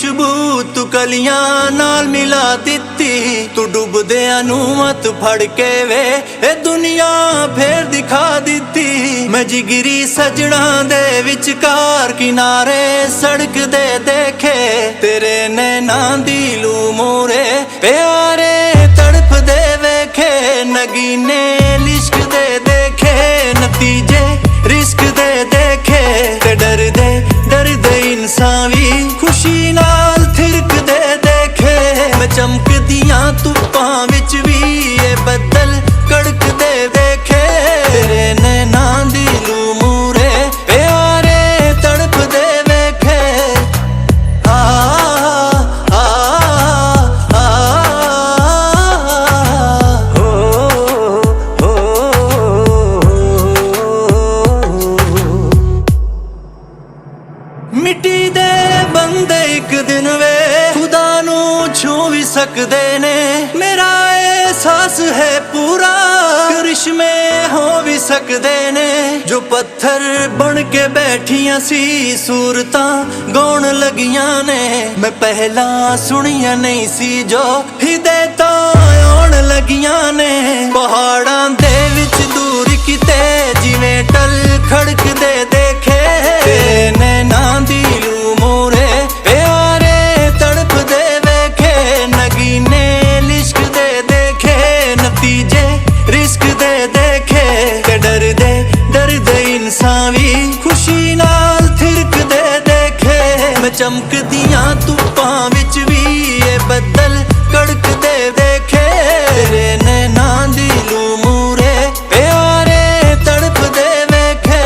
ਖੁਸ਼ਬੂ ਤੂੰ ਕਲੀਆਂ ਨਾਲ ਮਿਲਾ ਦਿੱਤੀ, ਤੂੰ ਡੁੱਬਦਿਆਂ ਨੂੰ ਮਤ ਫੜ ਕੇ ਵੇ ਇਹ ਦੁਨੀਆ ਫੇਰ ਦਿਖਾ ਦਿੱਤੀ। ਮੈਂ ਜਿਗਰੀ ਸਜਣਾ ਦੇ ਵਿਚਕਾਰ ਕਿਨਾਰੇ ਸੜਕ ਦੇ ਦੇਖੇ, ਤੇਰੇ ਨੈਣਾਂ ਦੀ ਲੂ ਮੂਰੇ ਪਿਆਰੇ ਤੜਫਦੇ ਵੇਖੇ। ਨਗੀਨੇ ਲਿਸ਼ਕ ਦੇ ਦੇਖੇ, ਨਤੀਜੇ ਰਿਸਕ ਦੇ ਦੇਖੇ, ਤੇ ਡਰਦੇ ਇਨਸਾਨ ਵੀ ਖੁਸ਼ੀ ਨਾਲ ਥਿਰਕਦੇ ਦੇਖੇ। ਮੈਂ ਚਮਕਦੀਆਂ ਧੁੱਪਾਂ ਵਿੱਚ ਵੀ ਇਹ ਬੱਦਲ ਕੜਕਦੇ ਦੇਖੇ, ਤੇਰੇ ਨੈਣਾਂ ਦੀ ਲੂ ਮੂਰੇ ਪਿਆਰੇ ਤੜਫਦੇ ਵੇਖੇ। ਆ ਆ ਆ ਮਿੱਟੀ ਦੇ ਬੰਦੇ ਇੱਕ ਦਿਨ ਵੇ ਖੁਦਾ ਨੂੰ ਛੂ ਵੀ ਸਕਦੇ ਨੇ। ਮੇਰਾ ਅਹਿਸਾਸ ਹੈ ਪੂਰਾ ਕਰਿਸ਼ਮੇ ਹੋ ਵੀ ਸਕਦੇ ਨੇ। ਜੋ ਪੱਥਰ ਬਣ ਕੇ ਬੈਠੀਆਂ ਸੀ ਸੂਰਤਾਂ ਗਾਉਣ ਲੱਗੀਆਂ ਨੇ। ਮੈਂ ਪਹਿਲਾਂ ਸੁਣੀਆਂ ਨਹੀਂ ਸੀ ਜੋ ਹਿਦਾਇਤਾਂ ਆਉਣ ਲੱਗੀਆਂ ਨੇ। ਪਹਾੜਾਂ ਦੇ ਵਿੱਚ ਦੂਰ ਕਿਤੇ ਜਿਵੇਂ ਟਲ ਖੜਕਦੇ ਦੇਖੇ, ਤੇਰੇ ਨੈਣਾਂ ਦੀ ਲੂ ਮੂਰੇ ਪਿਆਰੇ ਤੜਫਦੇ ਵੇਖੇ। ਨਗੀਨੇ ਲਿਸ਼ਕ ਦੇ ਦੇਖੇ, ਨਤੀਜੇ ਰਿਸਕ ਦੇ ਦੇਖੇ, ਤੇ ਡਰਦੇ ਇਨਸਾਨ ਵੀ ਖੁਸ਼ੀ ਨਾਲ ਥਿਰਕਦੇ ਦੇਖੇ। ਮੈਂ ਚਮਕਦੀਆਂ ਧੁੱਪਾਂ ਵਿੱਚ ਵੀ ਇਹ ਬੱਦਲ ਕੜਕਦੇ ਦੇਖੇ, ਤੇਰੇ ਨੈਣਾਂ ਦੀ ਲੂ ਮੂਰੇ ਪਿਆਰੇ ਤੜਫਦੇ ਵੇਖੇ।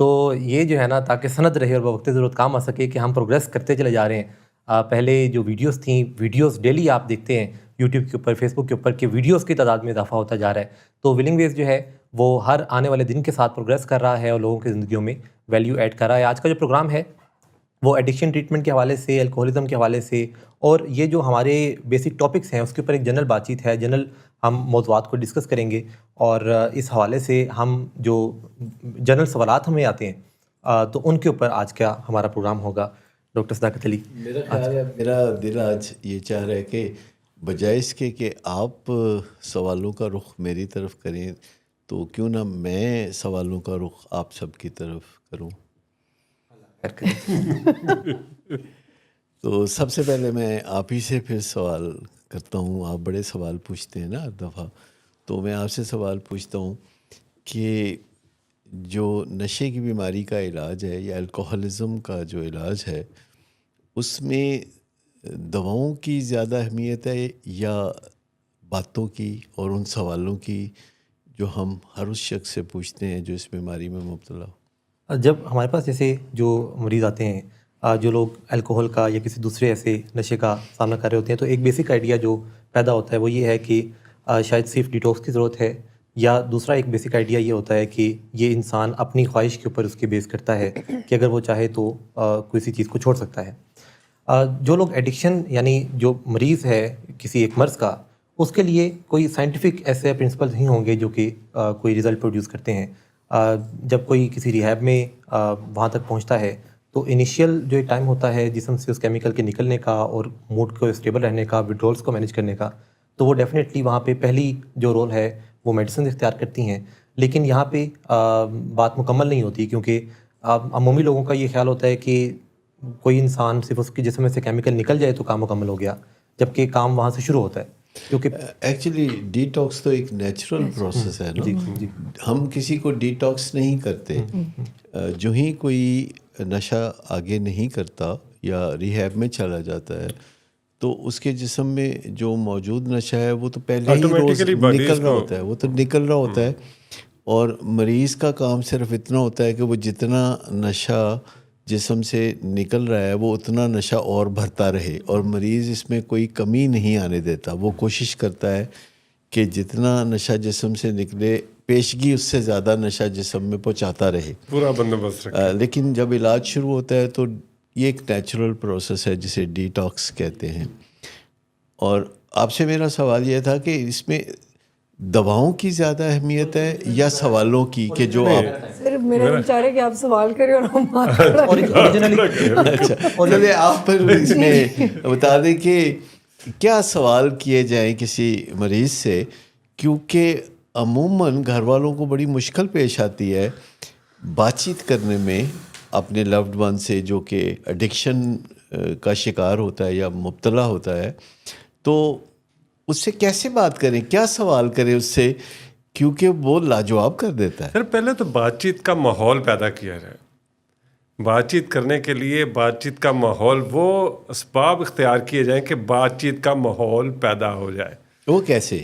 تو یہ جو ہے نا تاکہ سند رہے اور بوقت ضرورت کام آ سکے کہ ہم پروگریس کرتے چلے جا رہے ہیں. پہلے جو ویڈیوز تھیں، ویڈیوز ڈیلی آپ دیکھتے ہیں یوٹیوب کے اوپر، فیس بک کے اوپر کہ ویڈیوز کی تعداد میں اضافہ ہوتا جا رہا ہے. تو ولنگ ویز جو ہے وہ ہر آنے والے دن کے ساتھ پروگریس کر رہا ہے اور لوگوں کی زندگیوں میں ویلیو ایڈ کر رہا ہے. آج کا جو پروگرام ہے وہ ایڈکشن ٹریٹمنٹ کے حوالے سے، الکوہولزم کے حوالے سے، اور یہ جو ہمارے بیسک ٹاپکس ہیں اس کے اوپر ایک جنرل بات چیت ہے. جنرل ہم موضوعات کو ڈسکس کریں گے اور اس حوالے سے ہم جو جنرل سوالات ہمیں آتے ہیں تو ان کے اوپر آج کا ہمارا پروگرام ہوگا. ڈاکٹر صداقت علی، میرا خیال ہے، میرا دل آج یہ چاہ رہا ہے کہ بجائے اس کے کہ آپ سوالوں کا رخ میری طرف کریں تو کیوں نہ میں سوالوں کا رخ آپ سب کی طرف کروں. تو سب سے پہلے میں آپ ہی سے پھر سوال کرتا ہوں. آپ بڑے سوال پوچھتے ہیں نا ہر دفعہ، تو میں آپ سے سوال پوچھتا ہوں کہ جو نشے کی بیماری کا علاج ہے یا الکوہلزم کا جو علاج ہے، اس میں دواؤں کی زیادہ اہمیت ہے یا باتوں کی اور ان سوالوں کی جو ہم ہر اس شخص سے پوچھتے ہیں جو اس بیماری میں مبتلا ہو؟ جب ہمارے پاس جیسے جو مریض آتے ہیں، جو لوگ الکوہل کا یا کسی دوسرے ایسے نشے کا سامنا کر رہے ہوتے ہیں، تو ایک بیسک آئیڈیا جو پیدا ہوتا ہے وہ یہ ہے کہ شاید صرف ڈیٹاکس کی ضرورت ہے، یا دوسرا ایک بیسک آئیڈیا یہ ہوتا ہے کہ یہ انسان اپنی خواہش کے اوپر اس کے بیس کرتا ہے کہ اگر وہ چاہے تو کسی چیز کو چھوڑ سکتا ہے. جو لوگ ایڈکشن یعنی جو مریض ہے کسی ایک مرض کا، اس کے لیے کوئی سائنٹیفک ایسے پرنسپل نہیں ہوں گے جو کہ کوئی رزلٹ پروڈیوس کرتے ہیں. جب کوئی کسی ریہیب میں وہاں تک پہنچتا ہے تو انیشیل جو ایک ٹائم ہوتا ہے جسم سے اس کیمیکل کے نکلنے کا اور موڈ کو اسٹیبل رہنے کا، وڈرولز کو مینیج کرنے کا، تو وہ ڈیفینیٹلی وہاں پہ پہلی جو رول ہے وہ میڈیسن اختیار کرتی ہیں. لیکن یہاں پہ بات مکمل نہیں ہوتی، کیونکہ عمومی لوگوں کا یہ خیال ہوتا ہے کہ کوئی انسان صرف اس کے جسم میں سے کیمیکل نکل جائے تو کام مکمل ہو گیا، جبکہ کام وہاں سے شروع ہوتا ہے. کیونکہ ایکچولی ڈی ٹاکس تو ایک نیچرل پروسیس ہے نا. ہم کسی کو ڈی ٹاکس نہیں کرتے. جو ہی کوئی نشہ آگے نہیں کرتا یا ریہیب میں چلا جاتا ہے تو اس کے جسم میں جو موجود نشہ ہے وہ تو پہلے ہی روز نکل رہا ہوتا ہے، وہ تو نکل رہا ہوتا ہے. اور مریض کا کام صرف اتنا ہوتا ہے کہ وہ جتنا نشہ جسم سے نکل رہا ہے وہ اتنا نشہ اور بھرتا رہے، اور مریض اس میں کوئی کمی نہیں آنے دیتا. وہ کوشش کرتا ہے کہ جتنا نشہ جسم سے نکلے پیشگی اس سے زیادہ نشہ جسم میں پہنچاتا رہے، پورا بندوبست لیکن جب علاج شروع ہوتا ہے تو یہ ایک نیچرل پروسیس ہے جسے ڈی ٹاکس کہتے ہیں. اور آپ سے میرا سوال یہ تھا کہ اس میں دواؤں کی زیادہ اہمیت ہے یا سوالوں کی، کہ جو آپ صرف میرا وچار ہے کہ آپ سوال کریں اور ہم اچھا چلے آپ پھر اس میں بتا دیں کہ کیا سوال کیے جائیں کسی مریض سے، کیونکہ عموماً گھر والوں کو بڑی مشکل پیش آتی ہے بات چیت کرنے میں اپنے لوڈ ون سے جو کہ ایڈکشن کا شکار ہوتا ہے یا مبتلا ہوتا ہے. تو اس سے کیسے بات کریں، کیا سوال کریں اس سے، کیونکہ وہ لاجواب کر دیتا ہے. سر پہلے تو بات چیت کا ماحول پیدا کیا جائے. بات چیت کرنے کے لیے بات چیت کا ماحول، وہ اسباب اختیار کیے جائیں کہ بات چیت کا ماحول پیدا ہو جائے. وہ کیسے؟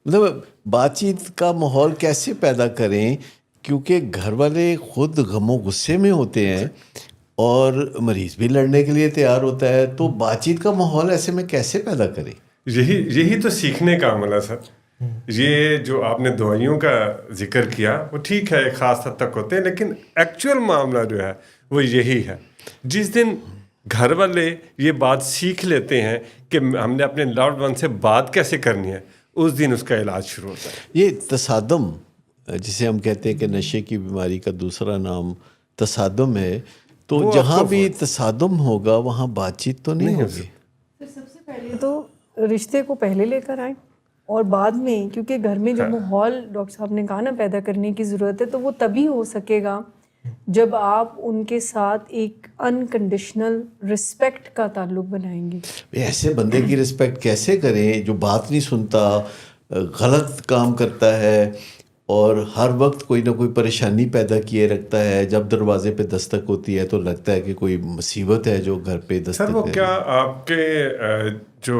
مطلب بات چیت کا ماحول کیسے پیدا کریں، کیونکہ گھر والے خود غم و غصے میں ہوتے ہیں اور مریض بھی لڑنے کے لیے تیار ہوتا ہے، تو بات چیت کا ماحول ایسے میں کیسے پیدا کریں؟ یہی تو سیکھنے کا عمل ہے سر. یہ جو آپ نے دوائیوں کا ذکر کیا وہ ٹھیک ہے، ایک خاص حد تک ہوتے ہیں، لیکن ایکچوئل معاملہ جو ہے وہ یہی ہے. جس دن گھر والے یہ بات سیکھ لیتے ہیں کہ ہم نے اپنے لوڈ ون سے بات کیسے کرنی ہے، اس دن اس کا علاج شروع ہوتا ہے. یہ تصادم جسے ہم کہتے ہیں کہ نشے کی بیماری کا دوسرا نام تصادم ہے، تو جہاں بھی تصادم ہوگا وہاں بات چیت تو نہیں ہوگی. سب سے پہلے تو رشتے کو پہلے لے کر آئیں، اور بعد میں کیونکہ گھر میں جو ماحول ڈاکٹر صاحب نے کہا نا پیدا کرنے کی ضرورت ہے، تو وہ تبھی ہو سکے گا جب آپ ان کے ساتھ ایک انکنڈیشنل رسپیکٹ کا تعلق بنائیں گے. ایسے بندے کی رسپیکٹ کیسے کریں جو بات نہیں سنتا، غلط کام کرتا ہے اور ہر وقت کوئی نہ کوئی پریشانی پیدا کیے رکھتا ہے، جب دروازے پہ دستک ہوتی ہے تو لگتا ہے کہ کوئی مصیبت ہے جو گھر پہ دستک. سر وہ کیا آپ کے جو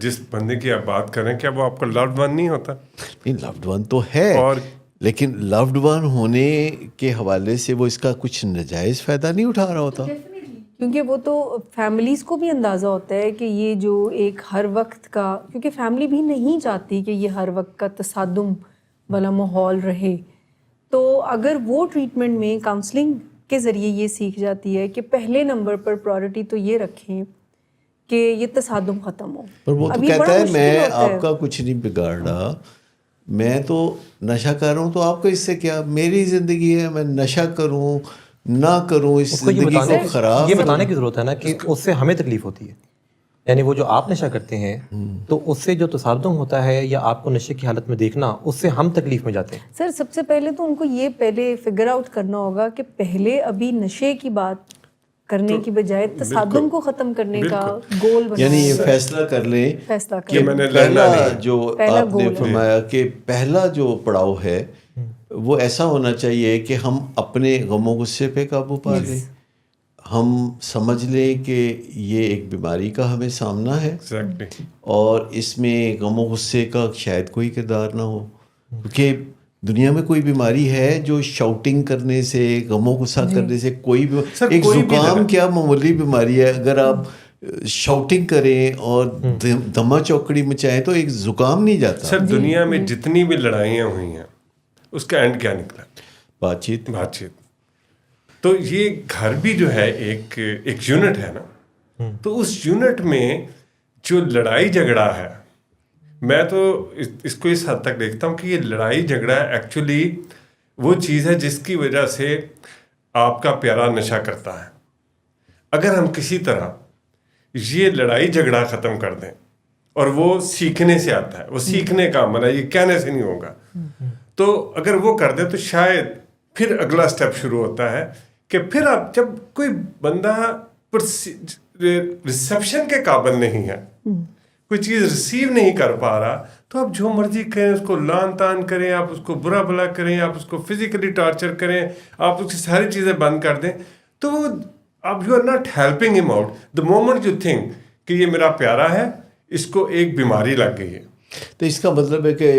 جس بندے کی آپ بات کریں کیا وہ آپ کا لوڈ ون نہیں ہوتا؟ نہیں، لوڈ ون تو ہے، اور لیکن لوڈ ون ہونے کے حوالے سے وہ اس کا کچھ ناجائز فائدہ نہیں اٹھا رہا ہوتا. کیونکہ وہ تو فیملیز کو بھی اندازہ ہوتا ہے کہ یہ جو ایک ہر وقت کا، کیونکہ فیملی بھی نہیں چاہتی کہ یہ ہر وقت کا تصادم والا ماحول رہے. تو اگر وہ ٹریٹمنٹ میں کاؤنسلنگ کے ذریعے یہ سیکھ جاتی ہے کہ پہلے نمبر پر پرائرٹی تو یہ رکھیں کہ یہ تصادم ختم ہو. پر وہ تو اب یہ کہتا بڑا ہے مشکل میں ہوتا ہے. آپ کا کچھ نہیں بگاڑ رہا، میں تو نشہ کر رہا ہوں، تو آپ کو اس سے کیا، میری زندگی ہے، میں نشہ کروں نہ کروں، اس زندگی کو خراب. یہ بتانے کی ضرورت ہے نا کہ اس سے ہمیں تکلیف ہوتی ہے. یعنی وہ جو آپ نشہ کرتے ہیں تو اس سے جو تصادم ہوتا ہے یا آپ کو نشے کی حالت میں دیکھنا، اس سے ہم تکلیف میں جاتے ہیں. سر سب سے پہلے تو ان کو یہ پہلے فگر آؤٹ کرنا ہوگا کہ پہلے ابھی نشے کی بات کرنے کی بجائے تصادم کو ختم کرنے کا گول بنایا. یعنی یہ فیصلہ کر لیں فیصلہ کہ کریں. میں نے پہلا لڑنا نہیں. جو آپ نے فرمایا کہ پہلا جو پڑاؤ ہے وہ ایسا ہونا چاہیے کہ ہم اپنے غم و غصے پہ قابو پا لیں، ہم سمجھ لیں کہ یہ ایک بیماری کا ہمیں سامنا ہے اور اس میں غم و غصے کا شاید کوئی کردار نہ ہو، کیونکہ دنیا میں کوئی بیماری ہے جو شاؤٹنگ کرنے سے، غم و غصہ کرنے سے، کوئی بھی ایک زکام کیا معمولی بیماری ہے، اگر آپ شاؤٹنگ کریں اور دھما چوکڑی مچائیں تو ایک زکام نہیں جاتا. سر دنیا میں جتنی بھی لڑائیاں ہوئی ہیں اس کا اینڈ کیا نکلا؟ بات چیت. تو یہ گھر بھی جو ہے ایک یونٹ ہے نا، تو اس یونٹ میں جو لڑائی جھگڑا ہے، میں تو اس کو اس حد تک دیکھتا ہوں کہ یہ لڑائی جھگڑا ایکچولی وہ چیز ہے جس کی وجہ سے آپ کا پیارا نشہ کرتا ہے. اگر ہم کسی طرح یہ لڑائی جھگڑا ختم کر دیں، اور وہ سیکھنے سے آتا ہے، وہ سیکھنے کا عمل ہے، یہ کہنے سے نہیں ہوگا، تو اگر وہ کر دیں تو شاید پھر اگلا سٹیپ شروع ہوتا ہے کہ پھر آپ جب کوئی بندہ ریسیپشن کے قابل نہیں ہے، کوئی چیز ریسیو نہیں کر پا رہا، تو آپ جو مرضی کریں، اس کو لان تان کریں، آپ اس کو برا بھلا کریں، آپ اس کو فزیکلی ٹارچر کریں، آپ اس کی ساری چیزیں بند کر دیں، تو وہ اب you are not helping him out. The moment you think کہ یہ میرا پیارا ہے، اس کو ایک بیماری لگ گئی ہے. تو اس کا مطلب ہے کہ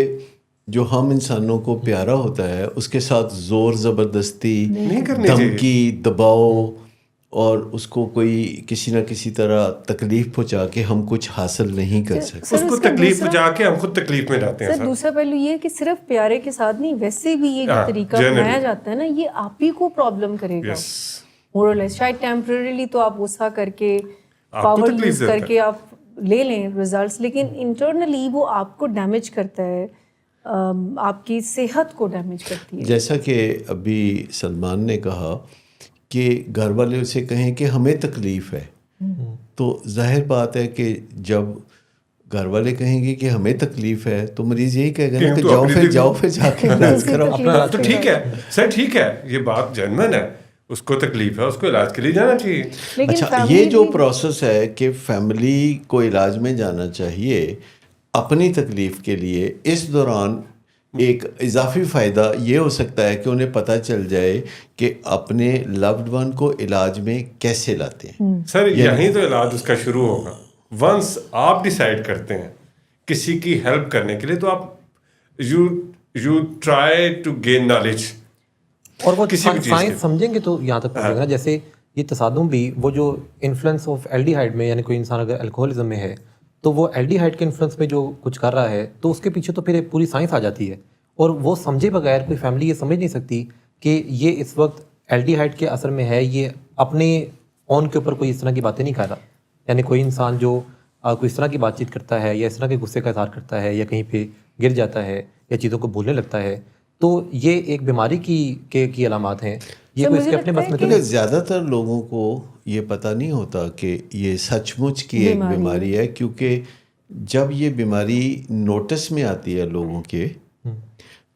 جو ہم انسانوں کو پیارا ہوتا ہے اس کے ساتھ زور زبردستی، دھمکی، دباؤ اور اس کو کوئی کسی نہ کسی طرح تکلیف پہنچا کے ہم کچھ حاصل نہیں کر سکتے. اس کو تکلیف پہنچا کے ہم خود تکلیف میں جاتے ہیں. سر دوسرا پہلو یہ ہے کہ صرف پیارے کے ساتھ نہیں، ویسے بھی یہ جو طریقہ اپنایا جاتا ہے نا، یہ آپ ہی کو پرابلم کرے گا مور اور لیس. شاید ٹیمپرریلی تو آپ غصہ کر کے، پاور یوز کر کے آپ لے لیں ریزلٹس، لیکن انٹرنلی وہ آپ کو ڈیمیج کرتا ہے، آپ کی صحت کو ڈیمیج کرتی ہے. جیسا کہ ابھی سلمان نے کہا کہ گھر والے اسے کہیں کہ ہمیں تکلیف ہے، تو ظاہر بات ہے کہ جب گھر والے کہیں گے کہ ہمیں تکلیف ہے تو مریض یہی کہے گا کہ جاؤ پھر جا کے علاج کرو. تو ٹھیک ہے سر، ٹھیک ہے، یہ بات جینوئن ہے، اس کو تکلیف ہے، اس کو علاج کے لیے جانا چاہیے. اچھا، یہ جو پروسیس ہے کہ فیملی کو علاج میں جانا چاہیے اپنی تکلیف کے لیے، اس دوران ایک اضافی فائدہ یہ ہو سکتا ہے کہ انہیں پتہ چل جائے کہ اپنے لوڈ ون کو علاج میں کیسے لاتے ہیں. سر یہیں تو علاج اس کا شروع ہوگا. ونس آپ ڈیسائیڈ کرتے ہیں کسی کی ہیلپ کرنے کے لیے، تو آپ you try to gain knowledge, اور وہ سائنس سمجھیں گے تو یہاں تک پہنچے گا. جیسے یہ تصادم بھی، وہ جو انفلوئنس آف الڈیہائڈ میں، یعنی کوئی انسان اگر الکوہولزم میں ہے تو وہ الڈیہائڈ کے انفلوئنس میں جو کچھ کر رہا ہے، تو اس کے پیچھے تو پھر ایک پوری سائنس آ جاتی ہے، اور وہ سمجھے بغیر کوئی فیملی یہ سمجھ نہیں سکتی کہ یہ اس وقت الڈیہائڈ کے اثر میں ہے، یہ اپنے اون کے اوپر کوئی اس طرح کی باتیں نہیں کر رہا. یعنی کوئی انسان جو کوئی اس طرح کی بات چیت کرتا ہے یا اس طرح کے غصے کا اظہار کرتا ہے یا کہیں پہ گر جاتا ہے یا چیزوں کو بھولنے لگتا ہے، تو یہ ایک بیماری کی علامات ہیں. یہ کوئی اس کے اپنے بس میں کیونکہ زیادہ تر لوگوں کو یہ پتہ نہیں ہوتا کہ یہ سچ مچ کی ایک بیماری ہے، کیونکہ جب یہ بیماری نوٹس میں آتی ہے لوگوں کے،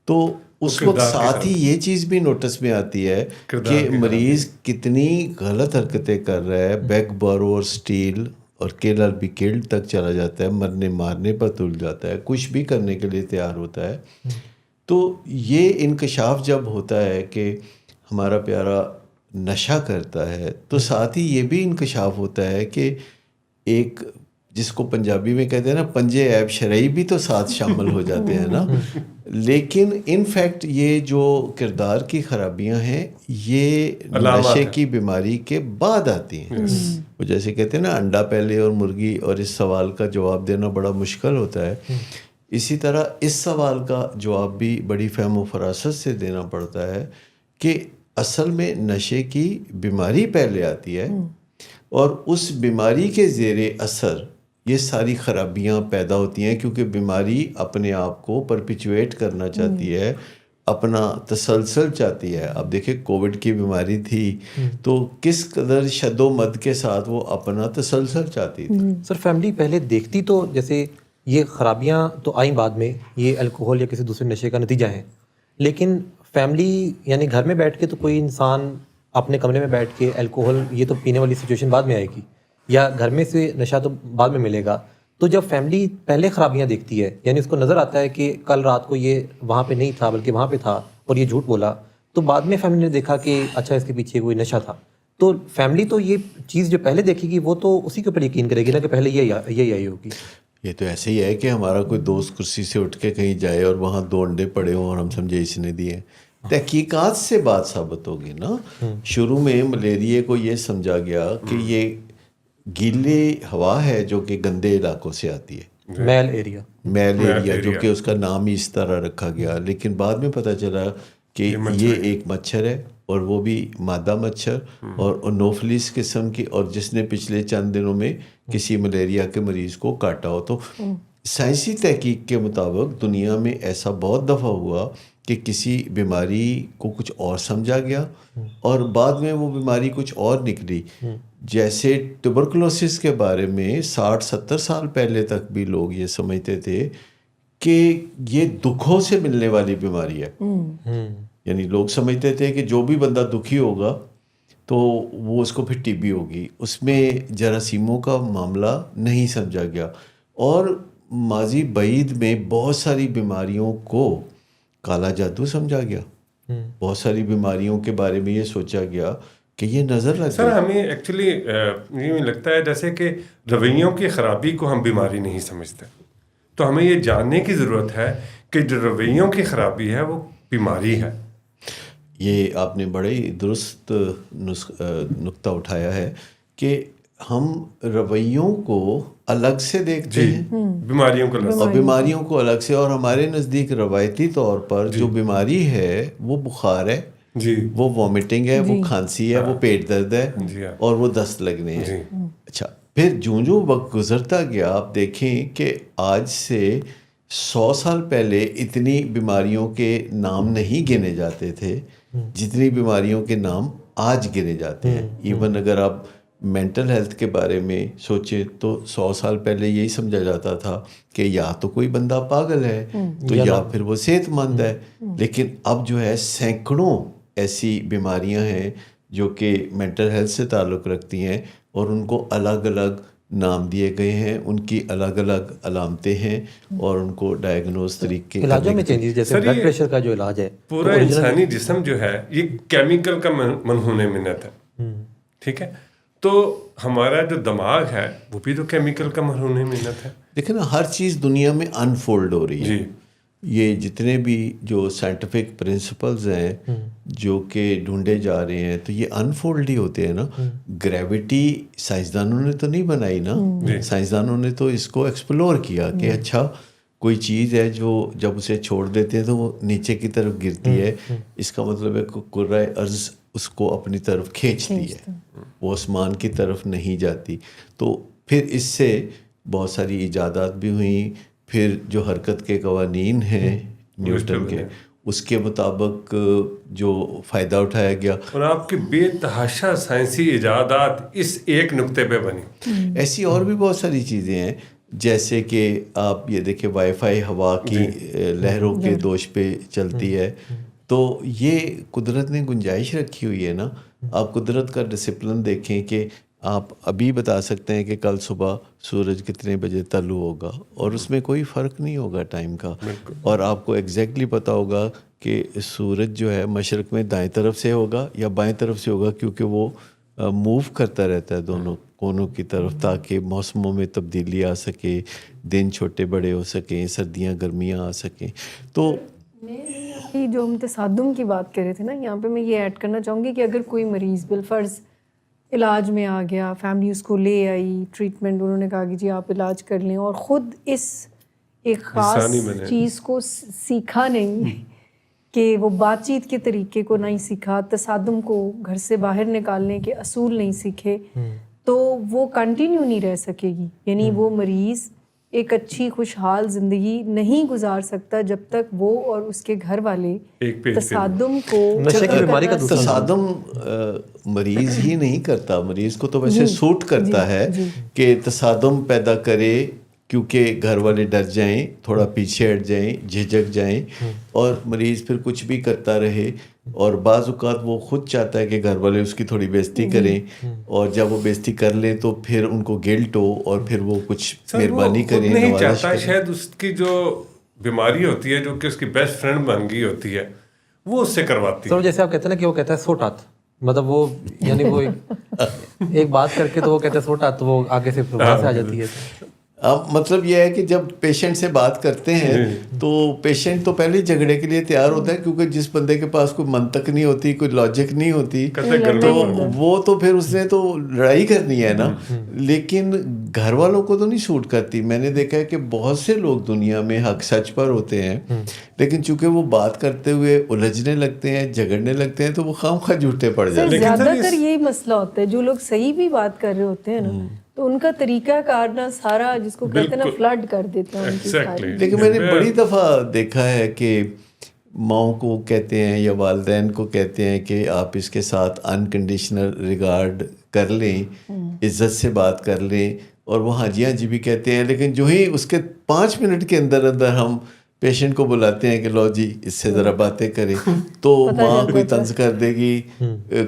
تو اس وقت ساتھ ہی یہ چیز بھی نوٹس میں آتی ہے کہ مریض کتنی غلط حرکتیں کر رہا ہے، بیک بورو اور سٹیل اور کل اور بی کلڈ تک چلا جاتا ہے، مرنے مارنے پر تل جاتا ہے، کچھ بھی کرنے کے لیے تیار ہوتا ہے. تو یہ انکشاف جب ہوتا ہے کہ ہمارا پیارا نشہ کرتا ہے، تو ساتھ ہی یہ بھی انکشاف ہوتا ہے کہ ایک جس کو پنجابی میں کہتے ہیں نا، پنجے عیب شرعی بھی تو ساتھ شامل ہو جاتے ہیں نا. لیکن ان فیکٹ یہ جو کردار کی خرابیاں ہیں یہ نشے کی بیماری کے بعد آتی ہیں. وہ جیسے کہتے ہیں نا انڈا پہلے اور مرغی, اور اس سوال کا جواب دینا بڑا مشکل ہوتا ہے. اسی طرح اس سوال کا جواب بھی بڑی فہم و فراست سے دینا پڑتا ہے کہ اصل میں نشے کی بیماری پہلے آتی ہے, اور اس بیماری کے زیر اثر یہ ساری خرابیاں پیدا ہوتی ہیں, کیونکہ بیماری اپنے آپ کو پرپیچویٹ کرنا چاہتی ہے, اپنا تسلسل چاہتی ہے. اب دیکھیں کووڈ کی بیماری تھی تو کس قدر شد و مد کے ساتھ وہ اپنا تسلسل چاہتی تھی. سر فیملی پہلے دیکھتی تو جیسے یہ خرابیاں تو آئیں بعد میں, یہ الکوہل یا کسی دوسرے نشے کا نتیجہ ہے, لیکن فیملی یعنی گھر میں بیٹھ کے تو کوئی انسان اپنے کمرے میں بیٹھ کے الکوہل یہ تو پینے والی سچویشن بعد میں آئے گی, یا گھر میں سے نشہ تو بعد میں ملے گا. تو جب فیملی پہلے خرابیاں دیکھتی ہے, یعنی اس کو نظر آتا ہے کہ کل رات کو یہ وہاں پہ نہیں تھا بلکہ وہاں پہ تھا اور یہ جھوٹ بولا, تو بعد میں فیملی نے دیکھا کہ اچھا اس کے پیچھے کوئی نشہ تھا, تو فیملی تو یہ چیز جو پہلے دیکھے گی وہ تو اسی کے اوپر یقین کرے گی نا کہ پہلے یہی آئی ہوگی. یہ تو ایسے ہی ہے کہ ہمارا کوئی دوست کرسی سے اٹھ کے کہیں جائے اور وہاں 2 انڈے پڑے ہوں اور ہم سمجھے اس نے دیے. تحقیقات سے بات ثابت ہوگی نا. شروع میں ملیریا کو یہ سمجھا گیا کہ یہ گیلی ہوا ہے جو کہ گندے علاقوں سے آتی ہے, میل ایریا, جو کہ اس کا نام ہی اس طرح رکھا گیا. لیکن بعد میں پتہ چلا کہ یہ ایک مچھر ہے, اور وہ بھی مادہ مچھر, اور انوفلس قسم کی, اور جس نے پچھلے چند دنوں میں کسی ملیریا کے مریض کو کاٹا ہو. تو سائنسی تحقیق کے مطابق دنیا میں ایسا بہت دفعہ ہوا کہ کسی بیماری کو کچھ اور سمجھا گیا اور بعد میں وہ بیماری کچھ اور نکلی. جیسے ٹیوبرکلوسس کے بارے میں 60-70 سال پہلے تک بھی لوگ یہ سمجھتے تھے کہ یہ دکھوں سے ملنے والی بیماری ہے. یعنی لوگ سمجھتے تھے کہ جو بھی بندہ دکھی ہوگا تو وہ اس کو پھر ٹی بی ہوگی. اس میں جراثیموں کا معاملہ نہیں سمجھا گیا, اور ماضی بعید میں بہت ساری بیماریوں کو کالا جادو سمجھا گیا. بہت ساری بیماریوں کے بارے میں یہ سوچا گیا کہ یہ نظر لگ سر ہمیں ایکچولی یہ لگتا ہے جیسے کہ رویوں کی خرابی کو ہم بیماری نہیں سمجھتے, تو ہمیں یہ جاننے کی ضرورت ہے کہ جو رویوں کی خرابی ہے وہ بیماری ہے. یہ آپ نے بڑے ہی درست نقطہ اٹھایا ہے کہ ہم رویوں کو الگ سے دیکھتے ہیں, بیماریوں کو اور بیماریوں کو الگ سے. اور ہمارے نزدیک روایتی طور پر جو بیماری ہے وہ بخار ہے, وہ وامٹنگ ہے, وہ کھانسی ہے, وہ پیٹ درد ہے, اور وہ دست لگنے ہیں. اچھا, پھر جو وقت گزرتا گیا آپ دیکھیں کہ آج سے 100 سال پہلے اتنی بیماریوں کے نام نہیں گنے جاتے تھے جتنی بیماریوں کے نام آج گنے جاتے ہیں. ایون اگر آپ مینٹل ہیلتھ کے بارے میں سوچیں تو 100 سال پہلے یہی سمجھا جاتا تھا کہ یا تو کوئی بندہ پاگل ہے تو یا پھر وہ صحت مند ہے. لیکن اب جو ہے سینکڑوں ایسی بیماریاں ہیں جو کہ مینٹل ہیلتھ سے تعلق رکھتی ہیں, اور ان کو الگ الگ نام دیے گئے ہیں, ان کی الگ الگ علامتیں ہیں, اور ان کو ڈائگنوز طریقے علاجوں میں چینجز, جیسے بلڈ پریشر کا جو علاج ہے, پورا انسانی جسم جو ہے یہ کیمیکل کا منحوس منت ہے. ٹھیک ہے, تو ہمارا جو دماغ ہے وہ بھی تو کیمیکل کا منحوس منت ہے. دیکھیں نا, ہر چیز دنیا میں انفولڈ ہو رہی ہے. یہ جتنے بھی جو سائنٹیفک پرنسپلز ہیں جو کہ ڈھونڈے جا رہے ہیں تو یہ انفولڈ ہی ہوتے ہیں نا. گریوٹی سائنسدانوں نے تو نہیں بنائی نا, سائنسدانوں نے تو اس کو ایکسپلور کیا کہ اچھا کوئی چیز ہے جو جب اسے چھوڑ دیتے ہیں تو وہ نیچے کی طرف گرتی ہے, اس کا مطلب ہے کہ کرۂ ارض اس کو اپنی طرف کھینچتی ہے, وہ آسمان کی طرف نہیں جاتی. تو پھر اس سے بہت ساری ایجادات بھی ہوئیں. پھر جو حرکت کے قوانین ہیں نیوٹن کے, اس کے مطابق جو فائدہ اٹھایا گیا, اور آپ کی بے تحاشا سائنسی ایجادات اس ایک نقطے پہ بنی. ایسی اور بھی بہت ساری چیزیں ہیں, جیسے کہ آپ یہ دیکھیں وائی فائی ہوا کی لہروں کے دوش پہ چلتی ہے. تو یہ قدرت نے گنجائش رکھی ہوئی ہے نا. آپ قدرت کا ڈسپلن دیکھیں کہ آپ ابھی بتا سکتے ہیں کہ کل صبح سورج کتنے بجے طلوع ہوگا, اور اس میں کوئی فرق نہیں ہوگا ٹائم کا. اور آپ کو ایگزیکٹلی پتہ ہوگا کہ سورج جو ہے مشرق میں دائیں طرف سے ہوگا یا بائیں طرف سے ہوگا, کیونکہ وہ موو کرتا رہتا ہے دونوں کونوں کی طرف, تاکہ موسموں میں تبدیلی آ سکے, دن چھوٹے بڑے ہو سکیں, سردیاں گرمیاں آ سکیں. تو کہ جو ہم تصادم کی بات کر رہے تھے نا, یہاں پہ میں یہ ایڈ کرنا چاہوں گی کہ اگر کوئی مریض بالفرض علاج میں آ گیا, فیملی اس کو لے آئی, ٹریٹمنٹ انہوں نے کہا کہ جی آپ علاج کر لیں, اور خود اس ایک خاص چیز کو سیکھا نہیں کہ وہ بات چیت کے طریقے کو نہیں سیکھا, تصادم کو گھر سے باہر نکالنے کے اصول نہیں سیکھے, تو وہ کنٹینیو نہیں رہ سکے گی. یعنی وہ مریض ایک اچھی خوشحال زندگی نہیں گزار سکتا جب تک وہ اور اس کے گھر والے تصادم کو نشے کی بیماری کا تصادم مریض ہی نہیں کرتا, مریض کو تو ویسے سوٹ کرتا ہے کہ تصادم پیدا کرے, کیونکہ گھر والے ڈر جائیں, تھوڑا پیچھے ہٹ جائیں, جھجک جائیں, اور مریض پھر کچھ بھی کرتا رہے. اور بعض اوقات وہ خود چاہتا ہے کہ گھر والے اس کی تھوڑی بےزتی کریں, اور جب وہ بےزتی کر لیں تو پھر ان کو گلٹ ہو, اور پھر وہ کچھ مہربانی کریں, نہیں نوازش چاہتا, کریں. شاید اس کی جو بیماری ہوتی ہے جو کہ اس کی بیسٹ فرینڈ بن گئی ہوتی ہے وہ اس سے کرواتی ہے. جیسے آپ کہتے ہیں نا کہ وہ کہتا ہے سوٹات, مطلب وہ یعنی وہ ایک بات کر کے تو وہ کہتے ہیں سوٹات, تو وہ آگے سے وہاں سے آ جاتی ہے. اب مطلب یہ ہے کہ جب پیشنٹ سے بات کرتے ہیں تو پیشنٹ تو پہلے جھگڑے کے لیے تیار ہوتا ہے, کیونکہ جس بندے کے پاس کوئی منطق نہیں ہوتی, کوئی لاجک نہیں ہوتی, تو وہ تو پھر اس نے تو لڑائی کرنی ہے نا. لیکن گھر والوں کو تو نہیں سوٹ کرتی. میں نے دیکھا ہے کہ بہت سے لوگ دنیا میں حق سچ پر ہوتے ہیں, لیکن چونکہ وہ بات کرتے ہوئے الجھنے لگتے ہیں, جھگڑنے لگتے ہیں, تو وہ خواہ جھوٹے پڑ جاتے ہیں. زیادہ تر یہی مسئلہ ہوتا ہے, جو لوگ صحیح بھی بات کر رہے ہوتے ہیں نا, تو ان کا طریقہ کار نا سارا جس کو کہتے ہیں نا فلڈ کر دیتا ہے. لیکن میں نے بڑی دفعہ دیکھا ہے کہ ماؤں کو کہتے ہیں یا والدین کو کہتے ہیں کہ آپ اس کے ساتھ انکنڈیشنل ریگارڈ کر لیں, عزت سے بات کر لیں, اور وہ ہاں جی بھی کہتے ہیں, لیکن جو ہی اس کے 5 منٹ کے اندر اندر ہم پیشنٹ کو بلاتے ہیں کہ لو جی اس سے ذرا باتیں کریں, تو ماں کوئی طنز کر دے گی,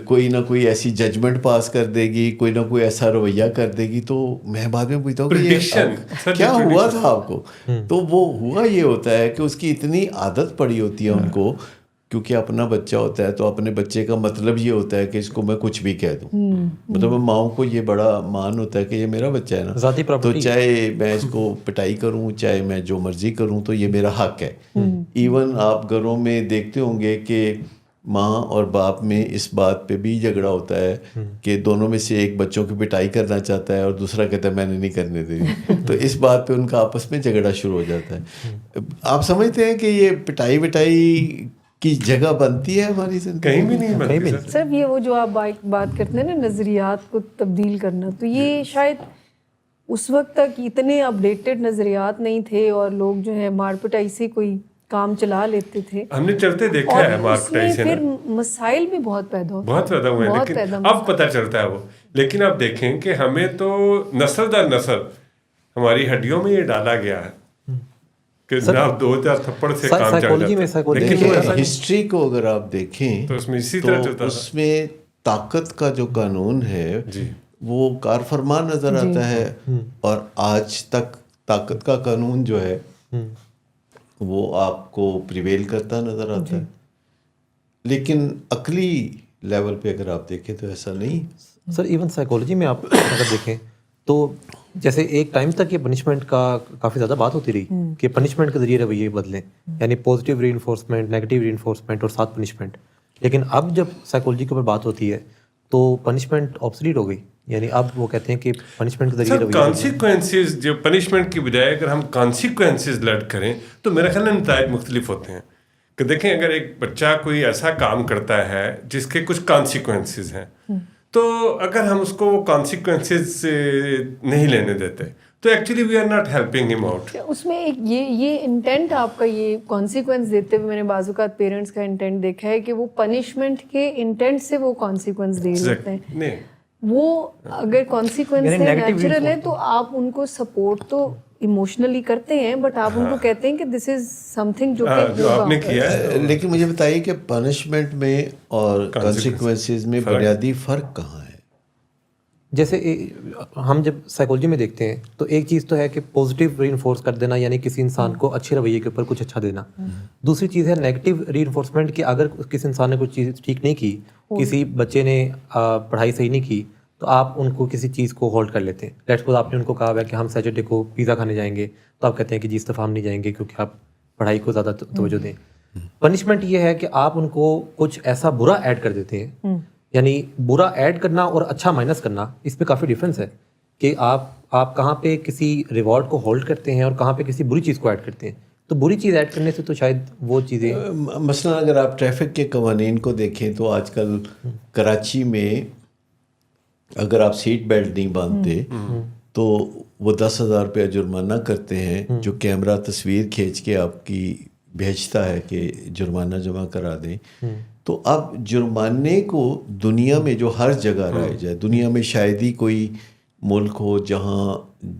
کوئی نہ کوئی ایسی ججمنٹ پاس کر دے گی, کوئی نہ کوئی ایسا رویہ کر دے گی. تو میں بعد میں پوچھتا ہوں کہ یہ کیا ہوا تھا آپ کو؟ تو وہ ہوا یہ ہوتا ہے کہ اس کی اتنی عادت پڑی ہوتی ہے ان کو, کیونکہ اپنا بچہ ہوتا ہے تو اپنے بچے کا مطلب یہ ہوتا ہے کہ اس کو میں کچھ بھی کہہ دوں. مطلب ماؤں کو یہ بڑا مان ہوتا ہے کہ یہ میرا بچہ ہے نا, تو چاہے میں اس کو پٹائی کروں, چاہے میں جو مرضی کروں, تو یہ میرا حق ہے. ایون آپ گھروں میں دیکھتے ہوں گے کہ ماں اور باپ میں اس بات پہ بھی جھگڑا ہوتا ہے کہ دونوں میں سے ایک بچوں کی پٹائی کرنا چاہتا ہے اور دوسرا کہتا ہے میں نے نہیں کرنے دینی. تو اس بات پہ ان کا آپس میں جھگڑا شروع ہو جاتا ہے. آپ سمجھتے ہیں کہ یہ پٹائی وٹائی کی جگہ بنتی ہے ہماری زندگی؟ کہیں بھی نہیں بنتی سر. یہ وہ جو آپ بات کرتے ہیں نا نظریات کو تبدیل کرنا, تو یہ شاید اس وقت تک اتنے اپڈیٹڈ نظریات نہیں تھے, اور لوگ جو ہے مار پٹائی سے کوئی کام چلا لیتے تھے. ہم نے چلتے دیکھا ہے مار پٹائی سے, پھر مسائل بھی بہت پیدا ہوئے ہیں, لیکن اب پتہ چلتا ہے وہ. لیکن آپ دیکھیں کہ ہمیں تو نسل در نسل ہماری ہڈیوں میں یہ کہ گیا ہے کہ جناب 2-4 تھپڑ سے کام چل جاتا ہے. لیکن ہسٹری کو اگر آپ دیکھیں تو اس میں اسی طرح چلتا ہے. اس میں طاقت کا جو قانون ہے وہ کار فرما نظر آتا ہے, اور آج تک طاقت کا قانون جو ہے وہ آپ کو پریویل کرتا نظر آتا ہے. لیکن عقلی لیول پہ اگر آپ دیکھیں تو ایسا نہیں. سر ایون سائیکالوجی میں آپ اگر دیکھیں تو جیسے ایک ٹائم تک یہ پنشمنٹ کا کافی زیادہ بات ہوتی رہی کہ پنشمنٹ کے ذریعے رویے بدلیں, یعنی پازیٹیو ری انفورسمنٹ, نیگیٹیو ری انفورسمنٹ اور ساتھ پنشمنٹ. لیکن اب جب سائیکالوجی کے اوپر بات ہوتی ہے تو پنشمنٹ آبسلیٹ ہو گئی, یعنی اب وہ کہتے ہیں کہ پنشمنٹ کے ذریعے رویے کانسیکوینسز جو پنشمنٹ کی بجائے اگر ہم کانسیکوینسز لرن کریں تو میرا خیال ہے نتائج مختلف ہوتے ہیں. کہ دیکھیں اگر ایک بچہ کوئی ایسا کام کرتا ہے جس کے کچھ کانسیکوینسز ہیں, تو اگر ہم اس کو وہ کانسیکوینسز نہیں لینے دیتے تو actually we are not helping him out. اس میں ایک یہ انٹینٹ آپ کا, یہ کانسیکوینس دیتے ہوئے میں نے بعض اوقات پیرنٹس کا انٹینٹ دیکھا ہے کہ وہ پنشمنٹ کے انٹینٹ سے وہ کانسیکوینس دے دیتے ہیں. وہ اگر کانسیکوینس نیچرل ہے تو آپ ان کو سپورٹ تو ایموشنلی کرتے ہیں, بٹ آپ ان کو کہتے ہیں کہ دس از سم تھنگ جو آپ نے کیا ہے. لیکن مجھے بتائیے کہ پنشمنٹ میں اور کانسیکوینسز میں بنیادی فرق کہاں ہے؟ جیسے ہم جب سائیکالوجی میں دیکھتے ہیں تو ایک چیز تو ہے کہ پازیٹیو ری انفورس کر دینا, یعنی کسی انسان کو اچھے رویے کے اوپر کچھ اچھا دینا. دوسری چیز ہے نیگیٹیو ری انفورسمنٹ, کہ اگر کسی انسان نے کوئی چیز ٹھیک نہیں کی, کسی بچے نے پڑھائی صحیح نہیں کی, تو آپ ان کو کسی چیز کو ہولڈ کر لیتے ہیں. لیٹس سپوز آپ نے ان کو کہا ہے کہ ہم سیٹرڈے کو پیزا کھانے جائیں گے, تو آپ کہتے ہیں کہ جی اس دفعہ ہم نہیں جائیں گے کیونکہ آپ پڑھائی کو زیادہ توجہ دیں. پنشمنٹ یہ ہے کہ آپ ان کو کچھ ایسا برا ایڈ کر دیتے ہیں, یعنی برا ایڈ کرنا اور اچھا مائنس کرنا, اس میں کافی ڈفرینس ہے کہ آپ کہاں پہ کسی ریوارڈ کو ہولڈ کرتے ہیں اور کہاں پہ کسی بری چیز کو ایڈ کرتے ہیں. تو بری چیز ایڈ کرنے سے تو شاید وہ چیزیں, مثلا اگر آپ ٹریفک کے قوانین کو دیکھیں تو آج کل کراچی میں اگر آپ سیٹ بیلٹ نہیں باندھتے تو وہ 10,000 روپیہ جرمانہ کرتے ہیں, جو کیمرہ تصویر کھینچ کے آپ کی بھیجتا ہے کہ جرمانہ جمع کرا دیں. تو اب جرمانے کو دنیا میں جو ہر جگہ رائج ہے, دنیا میں شاید ہی کوئی ملک ہو جہاں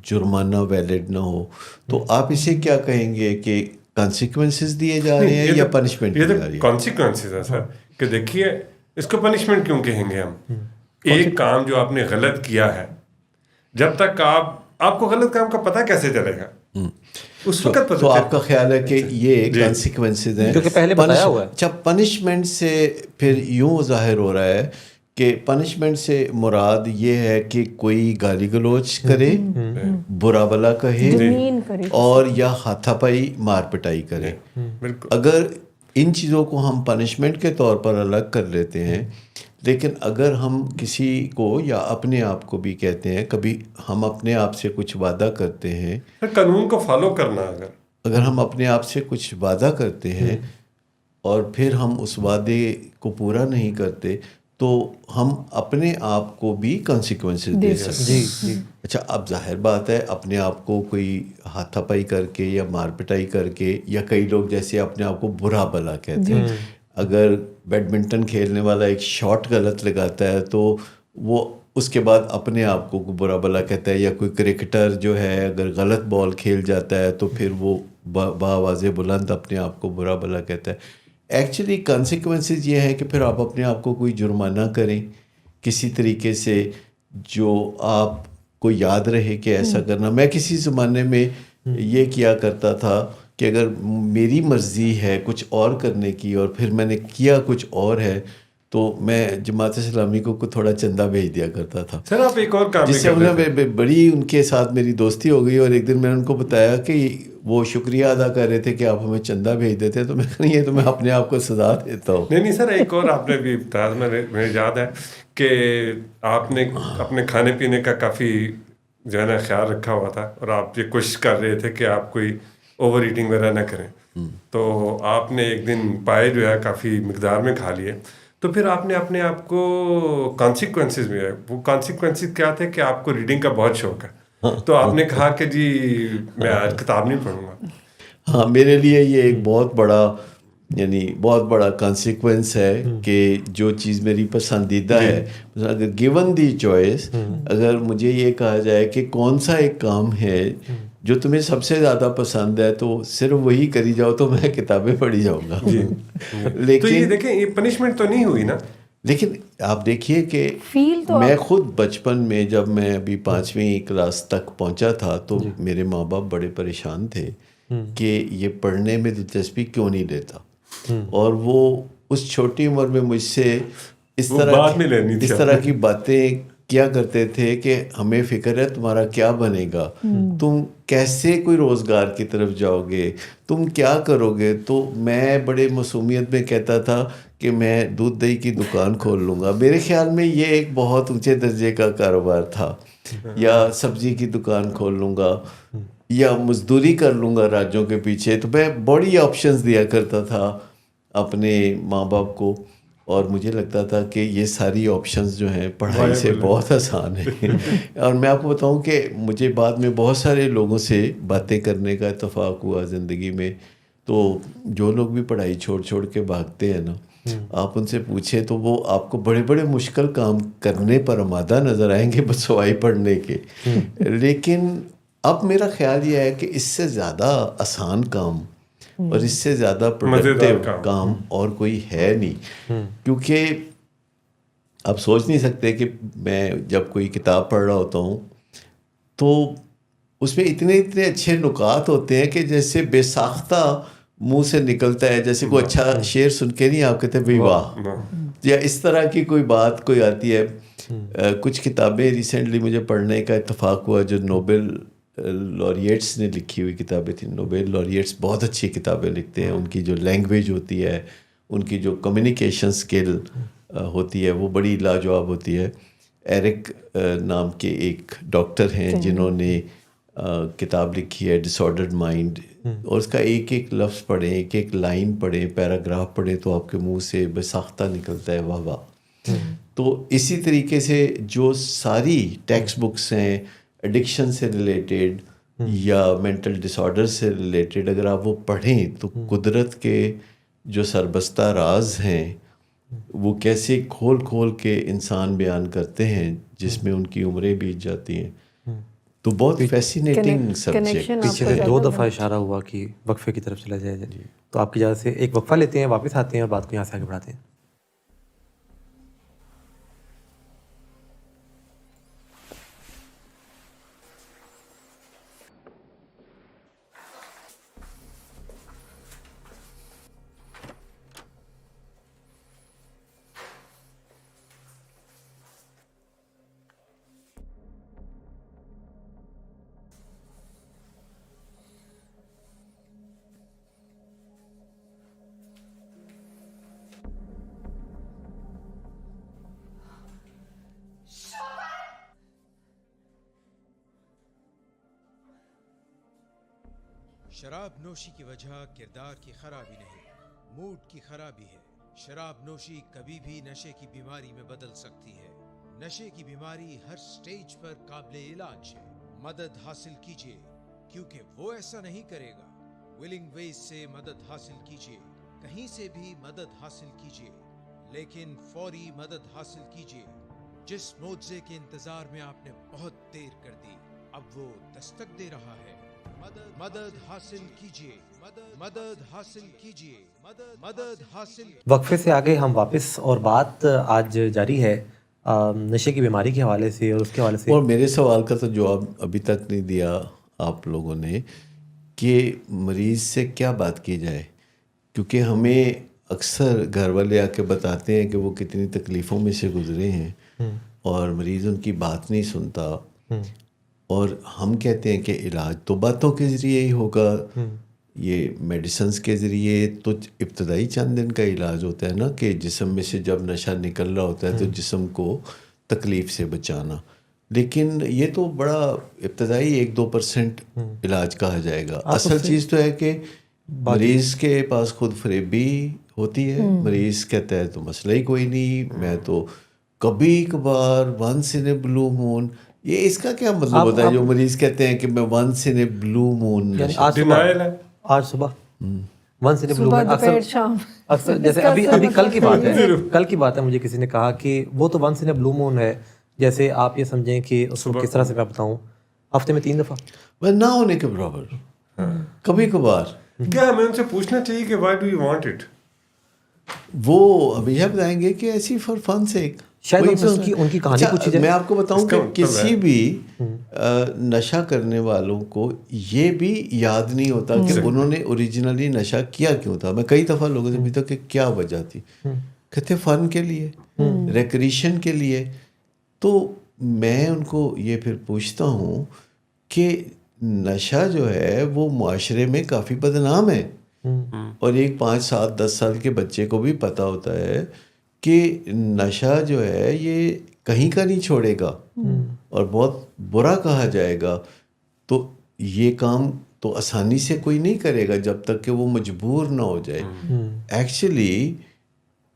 جرمانہ ویلڈ نہ ہو, تو آپ اسے کیا کہیں گے کہ کانسیکوینسز دیے جا رہے ہیں یا پنشمنٹ دی جا رہی ہے؟ کانسیکوینسز ہیں سر, کہ دیکھیے اس کو پنشمنٹ کیوں کہیں گے ہم. ایک کام جو آپ نے غلط کیا ہے, جب تک آپ کو غلط کام کا پتہ کیسے چلے گا, اس وقت پتہ. تو آپ کا خیال ہے کہ یہ کانسیکوینسز ہیں کیونکہ پہلے بتایا ہوا ہے. جب پنشمنٹ سے پھر یوں ظاہر ہو رہا ہے کہ پنشمنٹ سے مراد یہ ہے کہ کوئی گالی گلوچ کرے, برا بلا کہے اور یا ہاتھا پائی مار پٹائی کرے. اگر ان چیزوں کو ہم پنشمنٹ کے طور پر الگ کر لیتے ہیں, لیکن اگر ہم کسی کو یا اپنے آپ کو بھی کہتے ہیں, کبھی ہم اپنے آپ سے کچھ وعدہ کرتے ہیں, قانون کو فالو کرنا, اگر ہم اپنے آپ سے کچھ وعدہ کرتے ہیں اور پھر ہم اس وعدے کو پورا نہیں کرتے, تو ہم اپنے آپ کو بھی کانسیکوینسز دے سکتے ہیں. اچھا, اب ظاہر بات ہے اپنے آپ کو کوئی ہاتھا پائی کر کے یا مار پٹائی کر کے, یا کئی لوگ جیسے اپنے آپ کو برا بلا کہتے ہیں. اگر بیڈمنٹن کھیلنے والا ایک شاٹ غلط لگاتا ہے تو وہ اس کے بعد اپنے آپ کو برا بلا کہتا ہے, یا کوئی کرکٹر جو ہے اگر غلط بال کھیل جاتا ہے تو پھر وہ بآواز بلند اپنے آپ کو برا بلا کہتا ہے. ایکچولی کانسیکوینسز یہ ہے کہ پھر آپ اپنے آپ کو کوئی جرمانہ کریں کسی طریقے سے جو آپ کو یاد رہے کہ ایسا کرنا. میں کسی زمانے میں یہ کیا کرتا تھا کہ اگر میری مرضی ہے کچھ اور کرنے کی اور پھر میں نے کیا کچھ اور ہے, تو میں جماعت اسلامی کو تھوڑا چندہ بھیج دیا کرتا تھا. سر آپ ایک اور کام جس سے انہیں بڑی ان کے ساتھ میری دوستی ہو گئی, اور ایک دن میں نے ان کو بتایا کہ وہ شکریہ ادا کر رہے تھے کہ آپ ہمیں چندہ بھیج دیتے, تو میں کہا یہ تو میں اپنے آپ کو سزا دیتا ہوں. نہیں سر, ایک اور آپ نے بھی بتایا, مجھے یاد ہے کہ آپ نے اپنے کھانے پینے کا کافی جو ہے نا خیال رکھا ہوا تھا, اور آپ یہ کوشش کر رہے تھے کہ آپ کوئی اوور ایٹنگ وغیرہ نہ کریں. تو آپ نے ایک دن پائے جو ہے کافی مقدار میں کھا لیے, تو پھر آپ نے اپنے آپ کو کانسیکوینسز میں, وہ کانسیکوینسز کیا تھے کہ آپ کو ریڈنگ کا بہت شوق ہے, تو آپ نے کہا کہ جی میں آج کتاب نہیں پڑھوں گا. ہاں, میرے لیے یہ ایک بہت بڑا کانسیکوینس ہے کہ جو چیز میری پسندیدہ ہے, اگر گیون دی چوائس, اگر مجھے یہ کہا جائے کہ کون سا ایک کام ہے جو تمہیں سب سے زیادہ پسند ہے تو صرف وہی کری جاؤ, تو میں کتابیں پڑھی جاؤں گا. لیکن یہ دیکھیں, یہ پنشمنٹ تو نہیں ہوئی نا. لیکن آپ دیکھیے کہ میں خود بچپن میں جب میں ابھی 5ویں کلاس تک پہنچا تھا تو میرے ماں باپ بڑے پریشان تھے کہ یہ پڑھنے میں دلچسپی کیوں نہیں لیتا, اور وہ اس چھوٹی عمر میں مجھ سے اس طرح کی باتیں کیا کرتے تھے کہ ہمیں فکر ہے تمہارا کیا بنے گا, تم کیسے کوئی روزگار کی طرف جاؤ گے, تم کیا کرو گے. تو میں بڑے معصومیت میں کہتا تھا کہ میں دودھ دہی کی دکان کھول لوں گا. میرے خیال میں یہ ایک بہت اونچے درجے کا کاروبار تھا, یا سبزی کی دکان کھول لوں گا, یا مزدوری کر لوں گا راجوں کے پیچھے. تو میں بڑی آپشنز دیا کرتا تھا اپنے ماں باپ کو, اور مجھے لگتا تھا کہ یہ ساری آپشنز جو ہیں پڑھائی سے بہت آسان ہیں. اور میں آپ کو بتاؤں کہ مجھے بعد میں بہت سارے لوگوں سے باتیں کرنے کا اتفاق ہوا زندگی میں, تو جو لوگ بھی پڑھائی چھوڑ کے بھاگتے ہیں نا, آپ ان سے پوچھیں تو وہ آپ کو بڑے بڑے مشکل کام کرنے پر آمادہ نظر آئیں گے بسوائی پڑھنے کے. لیکن اب میرا خیال یہ ہے کہ اس سے زیادہ آسان کام اور اس سے زیادہ پروڈکٹیو کام اور کوئی ہے نہیں. کیونکہ آپ سوچ نہیں سکتے کہ میں جب کوئی کتاب پڑھ رہا ہوتا ہوں تو اس میں اتنے اچھے نکات ہوتے ہیں کہ جیسے بے ساختہ منہ سے نکلتا ہے, جیسے کوئی اچھا شعر سن کے نہیں آپ کہتے بھائی واہ, یا اس طرح کی کوئی بات کوئی آتی ہے. کچھ کتابیں ریسنٹلی مجھے پڑھنے کا اتفاق ہوا جو نوبل لوریٹس نے لکھی ہوئی کتابیں تھیں. نوبیل لوریٹس بہت اچھی کتابیں لکھتے ہیں. ان کی جو لینگویج ہوتی ہے, ان کی جو کمیونیکیشن سکل ہوتی ہے وہ بڑی لاجواب ہوتی ہے. ایرک نام کے ایک ڈاکٹر ہیں جنہوں نے کتاب لکھی ہے ڈس آرڈرڈ مائنڈ, اور اس کا ایک ایک لفظ پڑھیں, ایک ایک لائن پڑھیں, پیراگراف پڑھیں تو آپ کے منہ سے بساختہ نکلتا ہے واہ واہ. تو اسی طریقے سے جو ساری ٹیکسٹ بکس ہیں ایڈکشن سے ریلیٹڈ یا مینٹل ڈس آرڈر سے ریلیٹڈ, اگر آپ وہ پڑھیں تو قدرت کے جو سربستہ راز ہیں وہ کیسے کھول کھول کے انسان بیان کرتے ہیں, جس میں ان کی عمریں بیت جاتی ہیں. تو بہت فیسینیٹنگ سبجیکٹ. پیچھے سے 2 دفعہ اشارہ ہوا کہ وقفے کی طرف چلا جائے. تو آپ کی اجازت سے ایک وقفہ لیتے ہیں, واپس آتے ہیں اور بات کو یہاں سے آگے بڑھاتے ہیں. شراب نوشی کی وجہ کردار کی خرابی نہیں، موڈ کی خرابی ہے. شراب نوشی کبھی بھی نشے کی بیماری میں بدل سکتی ہے. نشے کی بیماری ہر سٹیج پر قابل علاج ہے. مدد حاصل کیجیے کیونکہ وہ ایسا نہیں کرے گا. ولنگ ویز سے مدد حاصل کیجیے. کہیں سے بھی مدد حاصل کیجیے، لیکن فوری مدد حاصل کیجیے. جس معجزے کے انتظار میں آپ نے بہت دیر کر دی، اب وہ دستک دے رہا ہے. مدد حاصل کیجیے، مدد حاصل کیجیے، مدد حاصل. وقفے سے آگے ہم واپس، اور بات آج جاری ہے نشے کی بیماری کے حوالے سے اور اس کے حوالے سے. اور میرے سوال کا تو جواب ابھی تک نہیں دیا آپ لوگوں نے کہ مریض سے کیا بات کی جائے، کیونکہ ہمیں اکثر گھر والے آ کے بتاتے ہیں کہ وہ کتنی تکلیفوں میں سے گزرے ہیں اور مریض ان کی بات نہیں سنتا. اور ہم کہتے ہیں کہ علاج تو باتوں کے ذریعے ہی ہوگا، یہ میڈیسنز کے ذریعے تو ابتدائی چند دن کا علاج ہوتا ہے نا، کہ جسم میں سے جب نشہ نکل رہا ہوتا ہے تو جسم کو تکلیف سے بچانا. لیکن یہ تو بڑا ابتدائی 1-2% علاج کہا جائے گا. اصل چیز تو ہے کہ مریض کے پاس خود فریبی ہوتی ہے. مریض کہتا ہے تو مسئلہ ہی کوئی نہیں، میں تو کبھی کبھار once in a blue moon. یہ اس کا کیا مطلب ہوتا ہے جو مریض کہتے ہیں کہ میں once in a blue moon؟ آج صبح once in a blue moon اکثر جیسے ابھی کل کی بات ہے مجھے کسی نے کہا کہ وہ تو once in a blue moon ہے. جیسے آپ یہ سمجھیں کہ اس کو کس طرح سے میں بتاؤں، ہفتے میں 3 دفعہ نہ ہونے کے برابر، کبھی کبھار. کیا ہمیں ان سے پوچھنا چاہیے کہ why do you want it؟ وہ ہمیشہ بتائیں گے کہ ایسی فار فن سے شاید ان کی کہانی پوچھی جائے. میں آپ کو بتاؤں کہ کسی بھی نشہ کرنے والوں کو یہ بھی یاد نہیں ہوتا کہ انہوں نے اوریجنلی نشہ کیا کیوں تھا. میں کئی دفعہ لوگوں سے پوچھتا کہ کیا وجہ تھی، کہتے فن کے لیے، ریکریشن کے لیے. تو میں ان کو یہ پھر پوچھتا ہوں کہ نشہ جو ہے وہ معاشرے میں کافی بدنام ہے، اور ایک 5 7 10 سال کے بچے کو بھی پتہ ہوتا ہے کہ نشہ جو ہے یہ کہیں کا نہیں چھوڑے گا اور بہت برا کہا جائے گا. تو یہ کام تو آسانی سے کوئی نہیں کرے گا جب تک کہ وہ مجبور نہ ہو جائے. ایکچولی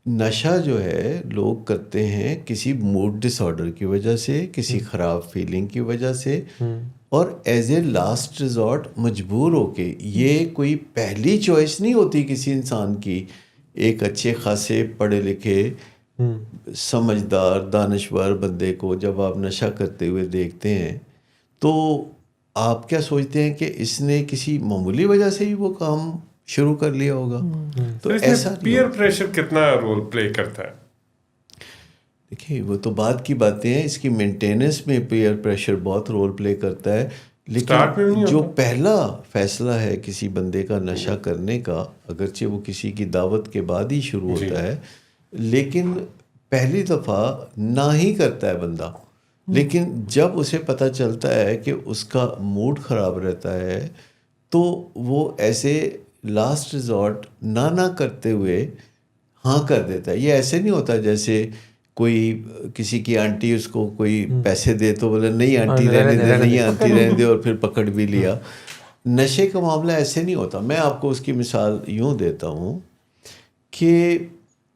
نشہ جو ہے لوگ کرتے ہیں کسی موڈ ڈس آرڈر کی وجہ سے، کسی خراب فیلنگ کی وجہ سے، اور ایز اے لاسٹ ریزورٹ مجبور ہو کے. یہ کوئی پہلی چوائس نہیں ہوتی کسی انسان کی. ایک اچھے خاصے پڑھے لکھے سمجھدار دانشور بندے کو جب آپ نشہ کرتے ہوئے دیکھتے ہیں تو آپ کیا سوچتے ہیں کہ اس نے کسی معمولی وجہ سے ہی وہ کام شروع کر لیا ہوگا؟ تو ایسا پیئر پریشر کتنا رول پلے کرتا ہے؟ دیکھیے وہ تو بعد کی باتیں ہیں. اس کی مینٹیننس میں پیئر پریشر بہت رول پلے کرتا ہے، لیکن جو پہلا فیصلہ ہے کسی بندے کا نشہ کرنے کا، اگرچہ وہ کسی کی دعوت کے بعد ہی شروع ہوتا ہے، لیکن پہلی دفعہ نہ ہی کرتا ہے بندہ. لیکن جب اسے پتہ چلتا ہے کہ اس کا موڈ خراب رہتا ہے تو وہ ایسے لاسٹ ریزورٹ نہ کرتے ہوئے ہاں کر دیتا ہے. یہ ایسے نہیں ہوتا جیسے کوئی کسی کی آنٹی اس کو کوئی پیسے دے تو بولے نہیں آنٹی رہنے دے, نہیں آنٹی رہنے دے, اور پھر پکڑ بھی لیا. نشے کا معاملہ ایسے نہیں ہوتا. میں آپ کو اس کی مثال یوں دیتا ہوں کہ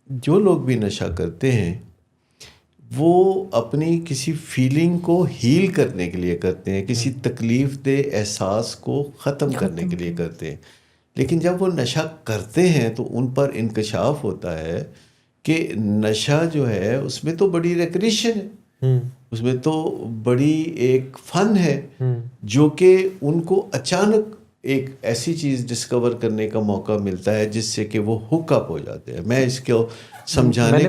جو لوگ بھی نشہ کرتے ہیں وہ اپنی کسی فیلنگ کو ہیل کرنے کے لیے کرتے ہیں, کسی تکلیف دہ احساس کو ختم کرنے کے لیے کرتے ہیں. لیکن جب وہ نشہ کرتے ہیں تو ان پر انکشاف ہوتا ہے کہ نشہ جو ہے اس میں تو بڑی ریکریشن ہے, اس میں تو بڑی ایک فن ہے جو کہ ان کو اچانک ایک ایسی چیز ڈسکور کرنے کا موقع ملتا ہے جس سے کہ وہ ہک اپ ہو جاتے ہیں. میں اس کو سمجھانے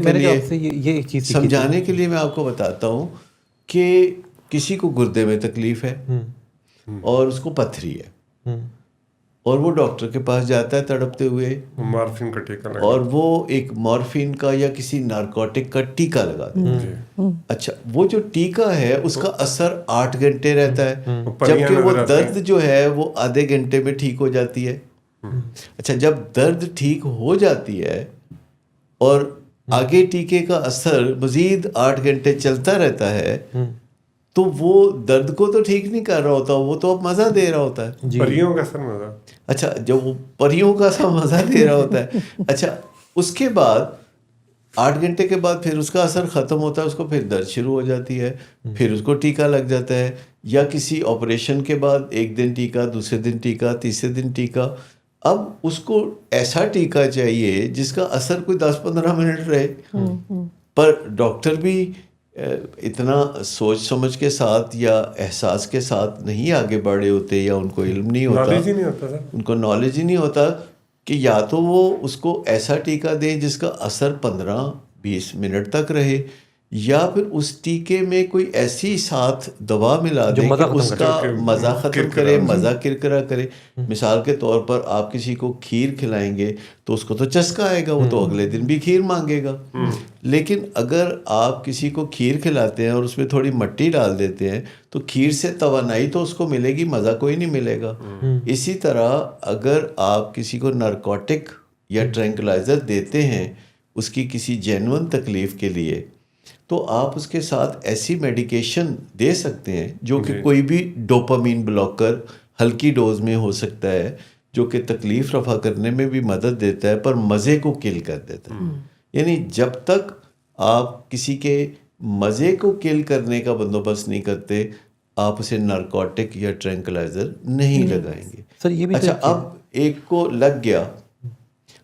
کے لیے میں آپ کو بتاتا ہوں کہ کسی کو گردے میں تکلیف ہے اور اس کو پتھری ہے اور وہ ڈاکٹر کے پاس جاتا ہے تڑپتے ہوئے, مارفین کا ٹیکا لگا, اور وہ ایک مارفین کا یا کسی نارکوٹک کا ٹیکا لگاتا ہے. اچھا, وہ جو ٹیکا ہے اس کا اثر 8 گھنٹے رہتا ہے, جبکہ وہ درد جو ہے وہ آدھے گھنٹے میں ٹھیک ہو جاتی ہے. اچھا, جب درد ٹھیک ہو جاتی ہے اور آگے ٹیکے کا اثر مزید 8 گھنٹے چلتا رہتا ہے تو وہ درد کو تو ٹھیک نہیں کر رہا ہوتا, وہ تو اب مزہ دے رہا ہوتا ہے. پریوں کا سر مزہ. اچھا, جب وہ پریوں کا سا مزہ دے رہا ہوتا ہے. اچھا, اس کے بعد 8 گھنٹے کے بعد پھر اس کا اثر ختم ہوتا ہے, اس کو پھر درد شروع ہو جاتی ہے, پھر اس کو ٹیکا لگ جاتا ہے, یا کسی آپریشن کے بعد 1 دن ٹیکا, دوسرے دن ٹیکا, تیسرے دن ٹیکا. اب اس کو ایسا ٹیکا چاہیے جس کا اثر کوئی 10-15 منٹ رہے, پر ڈاکٹر بھی اتنا سوچ سمجھ کے ساتھ یا احساس کے ساتھ نہیں آگے بڑھے ہوتے, یا ان کو علم نہیں ہوتا, ان کو نالج ہی نہیں ہوتا کہ یا تو وہ اس کو ایسا ٹیکا دیں جس کا اثر 15-20 منٹ تک رہے, یا پھر اس ٹیکے میں کوئی ایسی ساتھ دوا ملا دیں کہ اس کا مزہ ختم کرے, مزہ کرکرا کرے. مثال کے طور پر آپ کسی کو کھیر کھلائیں گے تو اس کو تو چسکا آئے گا, وہ تو اگلے دن بھی کھیر مانگے گا. لیکن اگر آپ کسی کو کھیر کھلاتے ہیں اور اس میں تھوڑی مٹی ڈال دیتے ہیں تو کھیر سے توانائی تو اس کو ملے گی, مزہ کوئی نہیں ملے گا. اسی طرح اگر آپ کسی کو نارکوٹک یا ٹرینکلائزر دیتے ہیں اس کی کسی جینون تکلیف کے لیے, تو آپ اس کے ساتھ ایسی میڈیکیشن دے سکتے ہیں جو کہ کوئی بھی ڈوپامین بلاکر ہلکی ڈوز میں ہو سکتا ہے, جو کہ تکلیف رفع کرنے میں بھی مدد دیتا ہے پر مزے کو کل کر دیتا ہے. یعنی جب تک آپ کسی کے مزے کو کل کرنے کا بندوبست نہیں کرتے آپ اسے نارکوٹک یا ٹرینکلائزر نہیں لگائیں گے. سر یہ بھی اچھا, اب ایک کو لگ گیا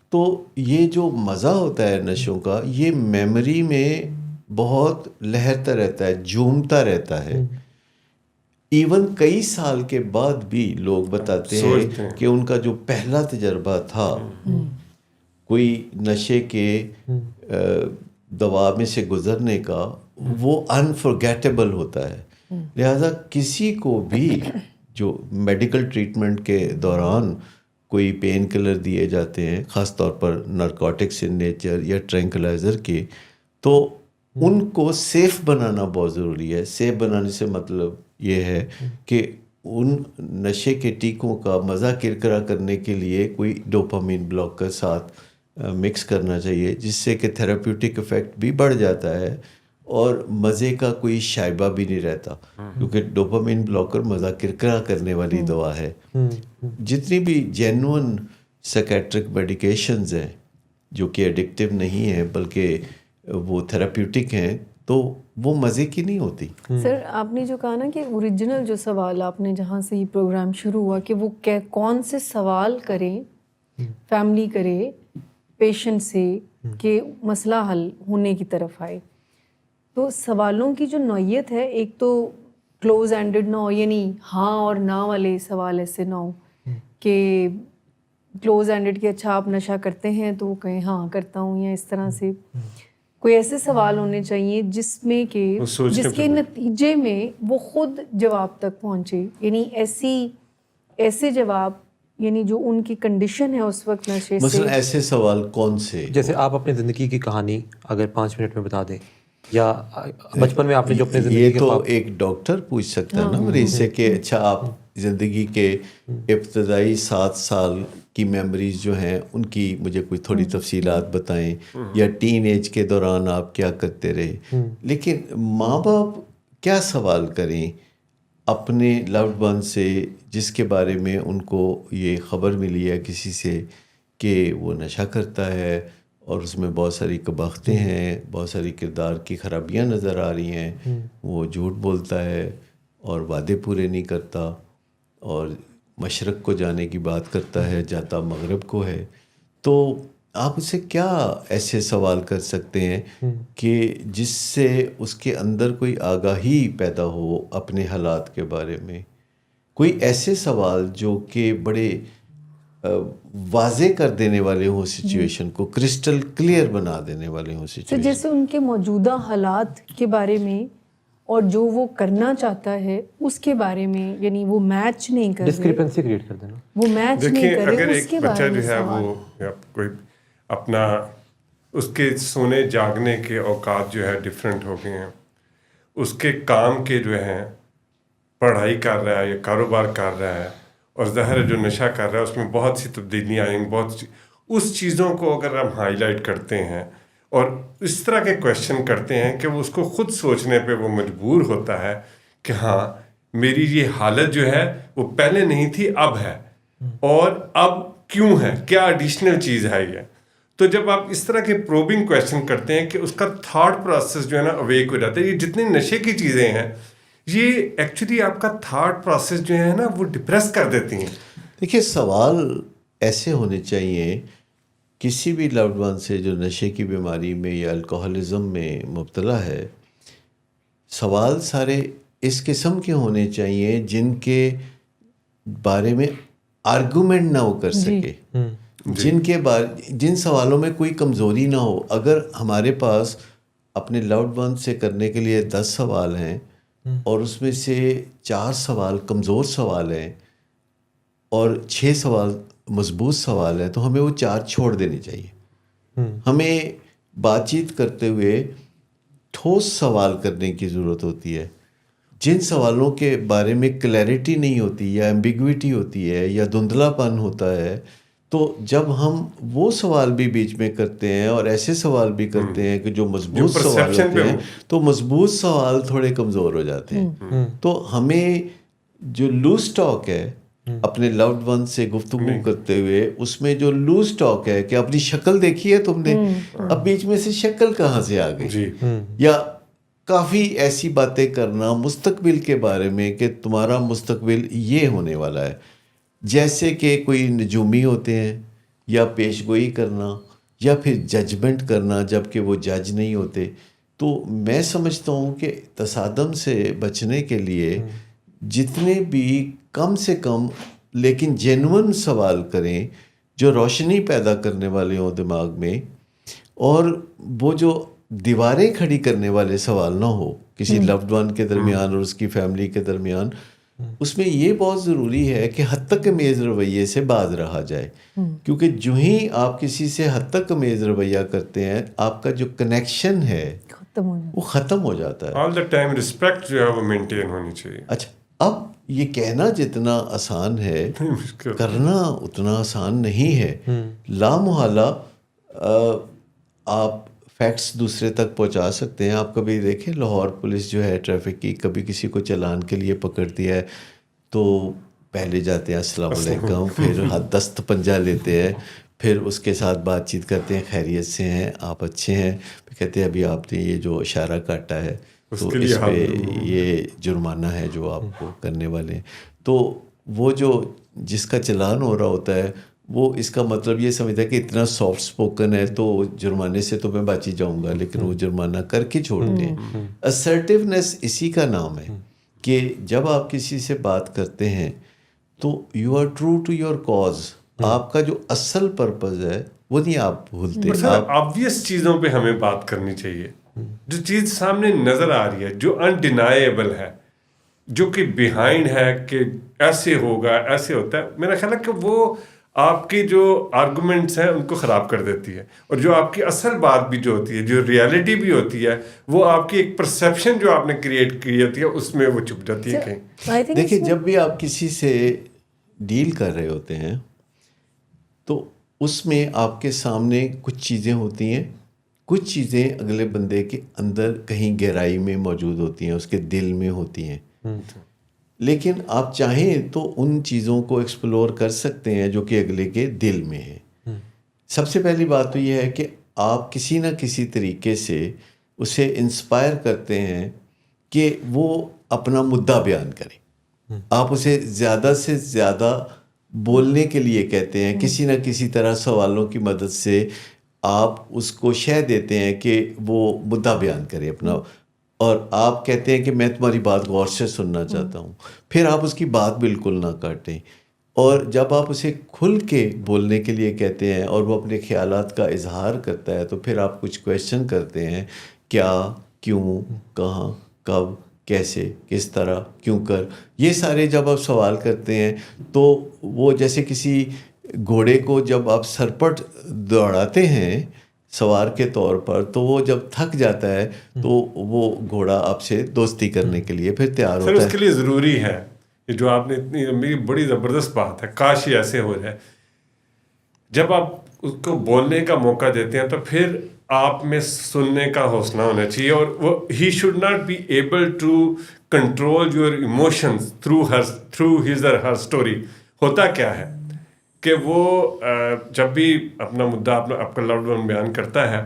تو یہ جو مزہ ہوتا ہے نشوں کا, یہ میموری میں بہت لہرتا رہتا ہے, جھومتا رہتا ہے. ایون کئی سال کے بعد بھی لوگ بتاتے ہیں کہ ان کا جو پہلا تجربہ تھا کوئی نشے کے دوا میں سے گزرنے کا, وہ انفرگیٹیبل ہوتا ہے. لہذا کسی کو بھی جو میڈیکل ٹریٹمنٹ کے دوران کوئی پین کلر دیے جاتے ہیں, خاص طور پر نارکوٹکس ان نیچر یا ٹرینکلائزر کے, تو ان کو سیف بنانا بہت ضروری ہے. سیف بنانے سے مطلب یہ ہے کہ ان نشے کے ٹیکوں کا مزہ کرکرا کرنے کے لیے کوئی ڈوپامین بلاکر ساتھ مکس کرنا چاہیے, جس سے کہ تھراپیوٹک افیکٹ بھی بڑھ جاتا ہے اور مزے کا کوئی شائبہ بھی نہیں رہتا, کیونکہ ڈوپامین بلاکر مزہ کرکرا کرنے والی دوا ہے. جتنی بھی جینون سائکیٹرک میڈیکیشنز ہیں جو کہ ایڈکٹیو نہیں ہیں بلکہ وہ تھراپیوٹک ہیں, تو وہ مزے کی نہیں ہوتی. سر آپ نے جو کہا نا کہ اوریجنل جو سوال آپ نے جہاں سے یہ پروگرام شروع ہوا کہ وہ کون سے سوال کریں, فیملی کرے پیشنٹ سے کہ مسئلہ حل ہونے کی طرف آئے, تو سوالوں کی جو نوعیت ہے, ایک تو کلوز اینڈڈ نہ ہو, یعنی ہاں اور نہ والے سوال ایسے نہ ہو کہ کلوز اینڈڈ کہ اچھا آپ نشہ کرتے ہیں تو وہ کہیں ہاں کرتا ہوں, یا اس طرح سے کوئی ایسے سوال ہونے چاہیے جس میں کہ جس کے نتیجے میں وہ خود جواب تک پہنچے, یعنی ایسے جواب یعنی جو ان کی کنڈیشن ہے اس وقت نشے سے. مثلا ایسے سوال کون سے؟ جیسے آپ اپنی زندگی کی کہانی اگر 5 منٹ میں بتا دیں. یا بچپن میں آپ نے جو اپنے زندگی یہ کے تو ایک ڈاکٹر پوچھ سکتا ہے نا مریض سے کہ اچھا آپ زندگی کے ابتدائی 7 سال کی میموریز جو ہیں ان کی مجھے کوئی تھوڑی تفصیلات بتائیں، یا ٹین ایج کے دوران آپ کیا کرتے رہے. لیکن ماں باپ کیا سوال کریں اپنے لوڈ ون سے جس کے بارے میں ان کو یہ خبر ملی ہے کسی سے کہ وہ نشہ کرتا ہے اور اس میں بہت ساری قباختیں ہیں، بہت ساری کردار کی خرابیاں نظر آ رہی ہیں، وہ جھوٹ بولتا ہے اور وعدے پورے نہیں کرتا اور مشرق کو جانے کی بات کرتا ہے جاتا مغرب کو ہے. تو آپ اسے کیا ایسے سوال کر سکتے ہیں کہ جس سے اس کے اندر کوئی آگاہی پیدا ہو اپنے حالات کے بارے میں؟ کوئی ایسے سوال جو کہ بڑے واضح کر دینے والے ہوں سچویشن کو، کرسٹل کلیئر بنا دینے والے ہوں سچویشن. جیسے ان کے موجودہ حالات کے بارے میں اور جو وہ کرنا چاہتا ہے اس کے بارے میں، یعنی وہ میچ نہیں کر رہے، ڈسکرپنسی کریٹ کر دینا. وہ میچ نہیں دیکھیں کر اگر رہے، اس ایک کے بچہ بارے میں جو ہے سوال. وہ کوئی اپنا اس کے سونے جاگنے کے اوقات جو ہے ڈفرینٹ ہو گئے ہیں، اس کے کام کے جو ہیں پڑھائی کر رہا ہے یا کاروبار کر رہا ہے، اور ظاہر ہے جو نشہ کر رہا ہے اس میں بہت سی تبدیلیاں آئیں گی، اس چیزوں کو اگر ہم ہائی لائٹ کرتے ہیں اور اس طرح کے کویشچن کرتے ہیں کہ وہ اس کو خود سوچنے پہ وہ مجبور ہوتا ہے کہ ہاں میری یہ حالت جو ہے وہ پہلے نہیں تھی اب ہے، اور اب کیوں ہے، کیا ایڈیشنل چیز ہے یہ. تو جب آپ اس طرح کے پروبنگ کویشچن کرتے ہیں کہ اس کا تھاٹ پروسیس جو ہے نا اویک ہو جاتا ہے. یہ جتنے نشے کی چیزیں ہیں یہ ایکچولی آپ کا تھاٹ پروسیس جو ہے نا وہ ڈپریس کر دیتی ہیں. دیکھیے سوال ایسے ہونے چاہیے کسی بھی لوڈ ون سے جو نشے کی بیماری میں یا الکوہلزم میں مبتلا ہے، سوال سارے اس قسم کے ہونے چاہیے جن کے بارے میں آرگومنٹ نہ وہ کر سکے، جن سوالوں میں کوئی کمزوری نہ ہو. اگر ہمارے پاس اپنے لوڈ ون سے کرنے کے لیے 10 سوال ہیں اور اس میں سے 4 سوال کمزور سوال ہیں اور 6 سوال مضبوط سوال ہیں، تو ہمیں وہ 4 چھوڑ دینے چاہیے. ہمیں بات چیت کرتے ہوئے ٹھوس سوال کرنے کی ضرورت ہوتی ہے. جن سوالوں کے بارے میں کلیئرٹی نہیں ہوتی یا ایمبیگوٹی ہوتی ہے یا دھندلا پن ہوتا ہے، تو جب ہم وہ سوال بھی بیچ میں کرتے ہیں اور ایسے سوال بھی کرتے ہیں کہ جو مضبوط سوال ہوتے ہیں، تو مضبوط سوال تھوڑے کمزور ہو جاتے ہیں. تو ہمیں جو لوز ٹاک ہے اپنے لوڈ ون سے گفتگو کرتے ہوئے، اس میں جو لوز ٹاک ہے کہ اپنی شکل دیکھی ہے تم نے، اب بیچ میں سے شکل کہاں سے آ گئی، یا کافی ایسی باتیں کرنا مستقبل کے بارے میں کہ تمہارا مستقبل یہ ہونے والا ہے، جیسے کہ کوئی نجومی ہوتے ہیں، یا پیش گوئی کرنا یا پھر ججمنٹ کرنا جب کہ وہ جج نہیں ہوتے. تو میں سمجھتا ہوں کہ تصادم سے بچنے کے لیے جتنے بھی کم سے کم لیکن جینون سوال کریں جو روشنی پیدا کرنے والے ہوں دماغ میں، اور وہ جو دیواریں کھڑی کرنے والے سوال نہ ہو کسی لوڈ ون کے درمیان اور اس کی فیملی کے درمیان. اس میں یہ بہت ضروری ہے کہ حد تک میز رویے سے باز رہا جائے، کیونکہ جو ہی آپ کسی سے حد تک میز رویہ کرتے ہیں، آپ کا جو کنیکشن ہے وہ ختم ہو جاتا ہے. آل دا ٹائم رسپیکٹ جو ہے وہ مینٹین ہونی چاہیے. اچھا، اب یہ کہنا جتنا آسان ہے کرنا اتنا آسان نہیں ہے. لامحالہ آپ فیکٹس دوسرے تک پہنچا سکتے ہیں. آپ کبھی دیکھیں لاہور پولیس جو ہے ٹریفک کی، کبھی کسی کو چلان کے لیے پکڑتی ہے تو پہلے جاتے ہیں السلام علیکم، پھر دست پنجہ لیتے ہیں، پھر اس کے ساتھ بات چیت کرتے ہیں، خیریت سے ہیں آپ، اچھے ہیں، پھر کہتے ہیں ابھی آپ نے یہ جو اشارہ کاٹا ہے تو اس پہ یہ جرمانہ ہے جو آپ کو کرنے والے ہیں. تو وہ جو جس کا چلان ہو رہا ہوتا ہے وہ اس کا مطلب یہ سمجھتا ہے کہ اتنا سافٹ سپوکن ہے تو جرمانے سے تو میں بچ ہی جاؤں گا، لیکن وہ جرمانہ کر کے چھوڑتے ہیں. اسرٹیونیس اسی کا نام ہے کہ جب آپ کسی سے بات کرتے ہیں تو you are true to your cause. آپ کا جو اصل پرپز ہے وہ نہیں آپ بھولتے. آبویس چیزوں پہ ہمیں بات کرنی چاہیے، جو چیز سامنے نظر آ رہی ہے، جو انڈینائیبل ہے، جو کہ بیہائنڈ ہے کہ ایسے ہوگا ایسے ہوتا ہے. میرا خیال ہے کہ وہ آپ کی جو آرگومنٹس ہیں ان کو خراب کر دیتی ہے, اور جو آپ کی اصل بات بھی جو ہوتی ہے, جو ریالٹی بھی ہوتی ہے, وہ آپ کی ایک پرسیپشن جو آپ نے کریٹ کی ہوتی ہے اس میں وہ چھپ جاتی ہے کہیں. دیکھیں, جب بھی آپ کسی سے ڈیل کر رہے ہوتے ہیں تو اس میں آپ کے سامنے کچھ چیزیں ہوتی ہیں, کچھ چیزیں اگلے بندے کے اندر کہیں گہرائی میں موجود ہوتی ہیں, اس کے دل میں ہوتی ہیں. لیکن آپ چاہیں تو ان چیزوں کو ایکسپلور کر سکتے ہیں جو کہ اگلے کے دل میں ہے. سب سے پہلی بات تو یہ ہے کہ آپ کسی نہ کسی طریقے سے اسے انسپائر کرتے ہیں کہ وہ اپنا مدعا بیان کرے. آپ اسے زیادہ سے زیادہ بولنے کے لیے کہتے ہیں, کسی نہ کسی طرح سوالوں کی مدد سے آپ اس کو شے دیتے ہیں کہ وہ مدعا بیان کرے اپنا, اور آپ کہتے ہیں کہ میں تمہاری بات غور سے سننا چاہتا ہوں. پھر آپ اس کی بات بالکل نہ کاٹیں, اور جب آپ اسے کھل کے بولنے کے لیے کہتے ہیں اور وہ اپنے خیالات کا اظہار کرتا ہے تو پھر آپ کچھ کویشچن کرتے ہیں, کیا, کیوں, کہاں, کب, کیسے, کس طرح, کیوں کر. یہ سارے جب آپ سوال کرتے ہیں تو وہ جیسے کسی گھوڑے کو جب آپ سرپٹ دوڑاتے ہیں سوار کے طور پر, تو وہ جب تھک جاتا ہے تو وہ گھوڑا آپ سے دوستی کرنے کے لیے پھر تیار ہوتا ہے. اس کے لیے ضروری ہے یہ جو آپ نے اتنی میری بڑی زبردست بات ہے, کاش یہ ایسے ہو جائے. جب آپ اس کو بولنے کا موقع دیتے ہیں تو پھر آپ میں سننے کا حوصلہ ہونا چاہیے, اور وہ he should not be able to control your emotions through his or her story. ہوتا کیا ہے کہ وہ جب بھی اپنا مدعا آپ کا لوڈ ون بیان کرتا ہے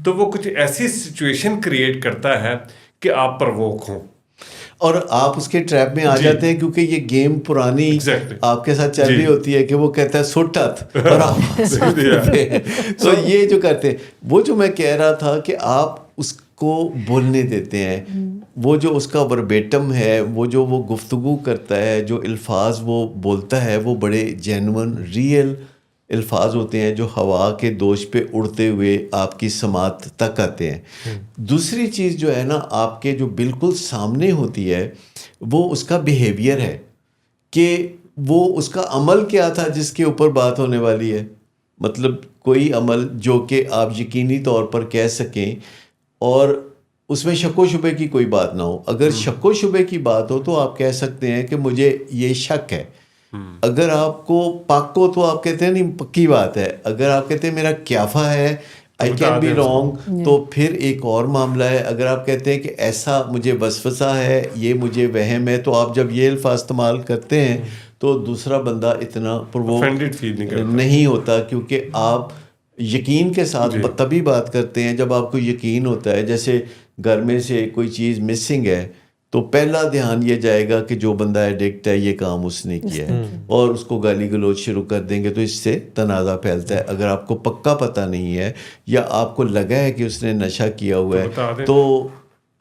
تو وہ کچھ ایسی سچویشن کریٹ کرتا ہے کہ آپ پرووک ہوں, اور آپ اس کے ٹریپ میں آ جاتے ہیں, کیونکہ یہ گیم پرانی آپ کے ساتھ چل رہی ہوتی ہے کہ وہ کہتا ہے سٹت اور آپ تو یہ جو کرتے ہیں, وہ جو میں کہہ رہا تھا کہ آپ اس کو بولنے دیتے ہیں, وہ جو اس کا وربیٹم ہے, وہ جو وہ گفتگو کرتا ہے, جو الفاظ وہ بولتا ہے وہ بڑے جینون ریئل الفاظ ہوتے ہیں جو ہوا کے دوش پہ اڑتے ہوئے آپ کی سماعت تک آتے ہیں. دوسری چیز جو ہے نا آپ کے جو بالکل سامنے ہوتی ہے وہ اس کا بیہیویئر ہے کہ وہ اس کا عمل کیا تھا جس کے اوپر بات ہونے والی ہے. مطلب کوئی عمل جو کہ آپ یقینی طور پر کہہ سکیں اور اس میں شک و شبے کی کوئی بات نہ ہو. اگر شک و شبے کی بات ہو تو آپ کہہ سکتے ہیں کہ مجھے یہ شک ہے. اگر آپ کو پک ہو تو آپ کہتے ہیں نہیں پکی بات ہے. اگر آپ کہتے ہیں میرا کیافہ ہے, آئی کین بی رانگ, تو پھر ایک اور معاملہ ہے. اگر آپ کہتے ہیں کہ ایسا مجھے وسوسہ ہے, یہ مجھے وہم ہے, تو آپ جب یہ الفاظ استعمال کرتے ہیں تو دوسرا بندہ اتنا پرووک نہیں ہوتا, کیونکہ آپ یقین کے ساتھ تبھی بات کرتے ہیں جب آپ کو یقین ہوتا ہے. جیسے گھر میں سے کوئی چیز مسنگ ہے تو پہلا دھیان یہ جائے گا کہ جو بندہ ایڈکٹ ہے یہ کام اس نے کیا ہے, اور اس کو گالی گلوچ شروع کر دیں گے تو اس سے تنازع پھیلتا ہے. اگر آپ کو پکا پتہ نہیں ہے یا آپ کو لگا ہے کہ اس نے نشہ کیا ہوا ہے تو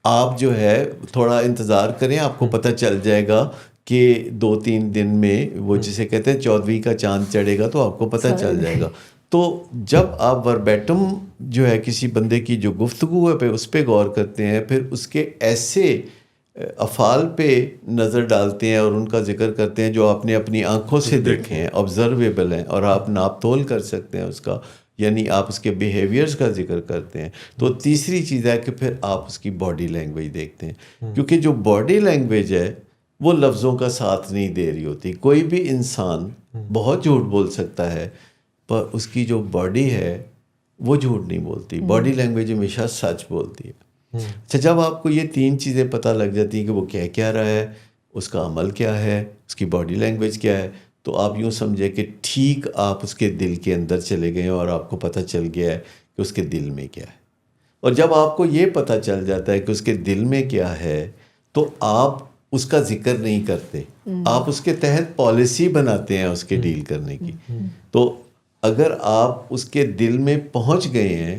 آپ جو ہے تھوڑا انتظار کریں, آپ کو پتہ چل جائے گا کہ 2-3 دن میں وہ جسے کہتے ہیں 14ویں کا چاند چڑھے گا تو آپ کو پتہ چل جائے گا. تو جب آپ وربیٹم جو ہے کسی بندے کی جو گفتگو ہے پہ اس پہ غور کرتے ہیں, پھر اس کے ایسے افعال پہ نظر ڈالتے ہیں اور ان کا ذکر کرتے ہیں جو آپ نے اپنی آنکھوں سے دیکھے ہیں, آبزرویبل ہیں, اور آپ ناپ تول کر سکتے ہیں اس کا, یعنی آپ اس کے بیہیویئرز کا ذکر کرتے ہیں. تو تیسری چیز ہے کہ پھر آپ اس کی باڈی لینگویج دیکھتے ہیں, کیونکہ جو باڈی لینگویج ہے وہ لفظوں کا ساتھ نہیں دے رہی ہوتی. کوئی بھی انسان بہت جھوٹ بول سکتا ہے پر اس کی جو باڈی ہے وہ جھوٹ نہیں بولتی. باڈی لینگویج ہمیشہ سچ بولتی ہے. اچھا, جب آپ کو یہ 3 چیزیں پتہ لگ جاتی ہیں کہ وہ کہہ کیا رہا ہے, اس کا عمل کیا ہے, اس کی باڈی لینگویج کیا ہے, تو آپ یوں سمجھے کہ ٹھیک آپ اس کے دل کے اندر چلے گئے اور آپ کو پتہ چل گیا ہے کہ اس کے دل میں کیا ہے. اور جب آپ کو یہ پتہ چل جاتا ہے کہ اس کے دل میں کیا ہے تو آپ اس کا ذکر نہیں کرتے, آپ اس کے تحت پالیسی بناتے ہیں اس کے ڈیل کرنے کی. تو اگر آپ اس کے دل میں پہنچ گئے ہیں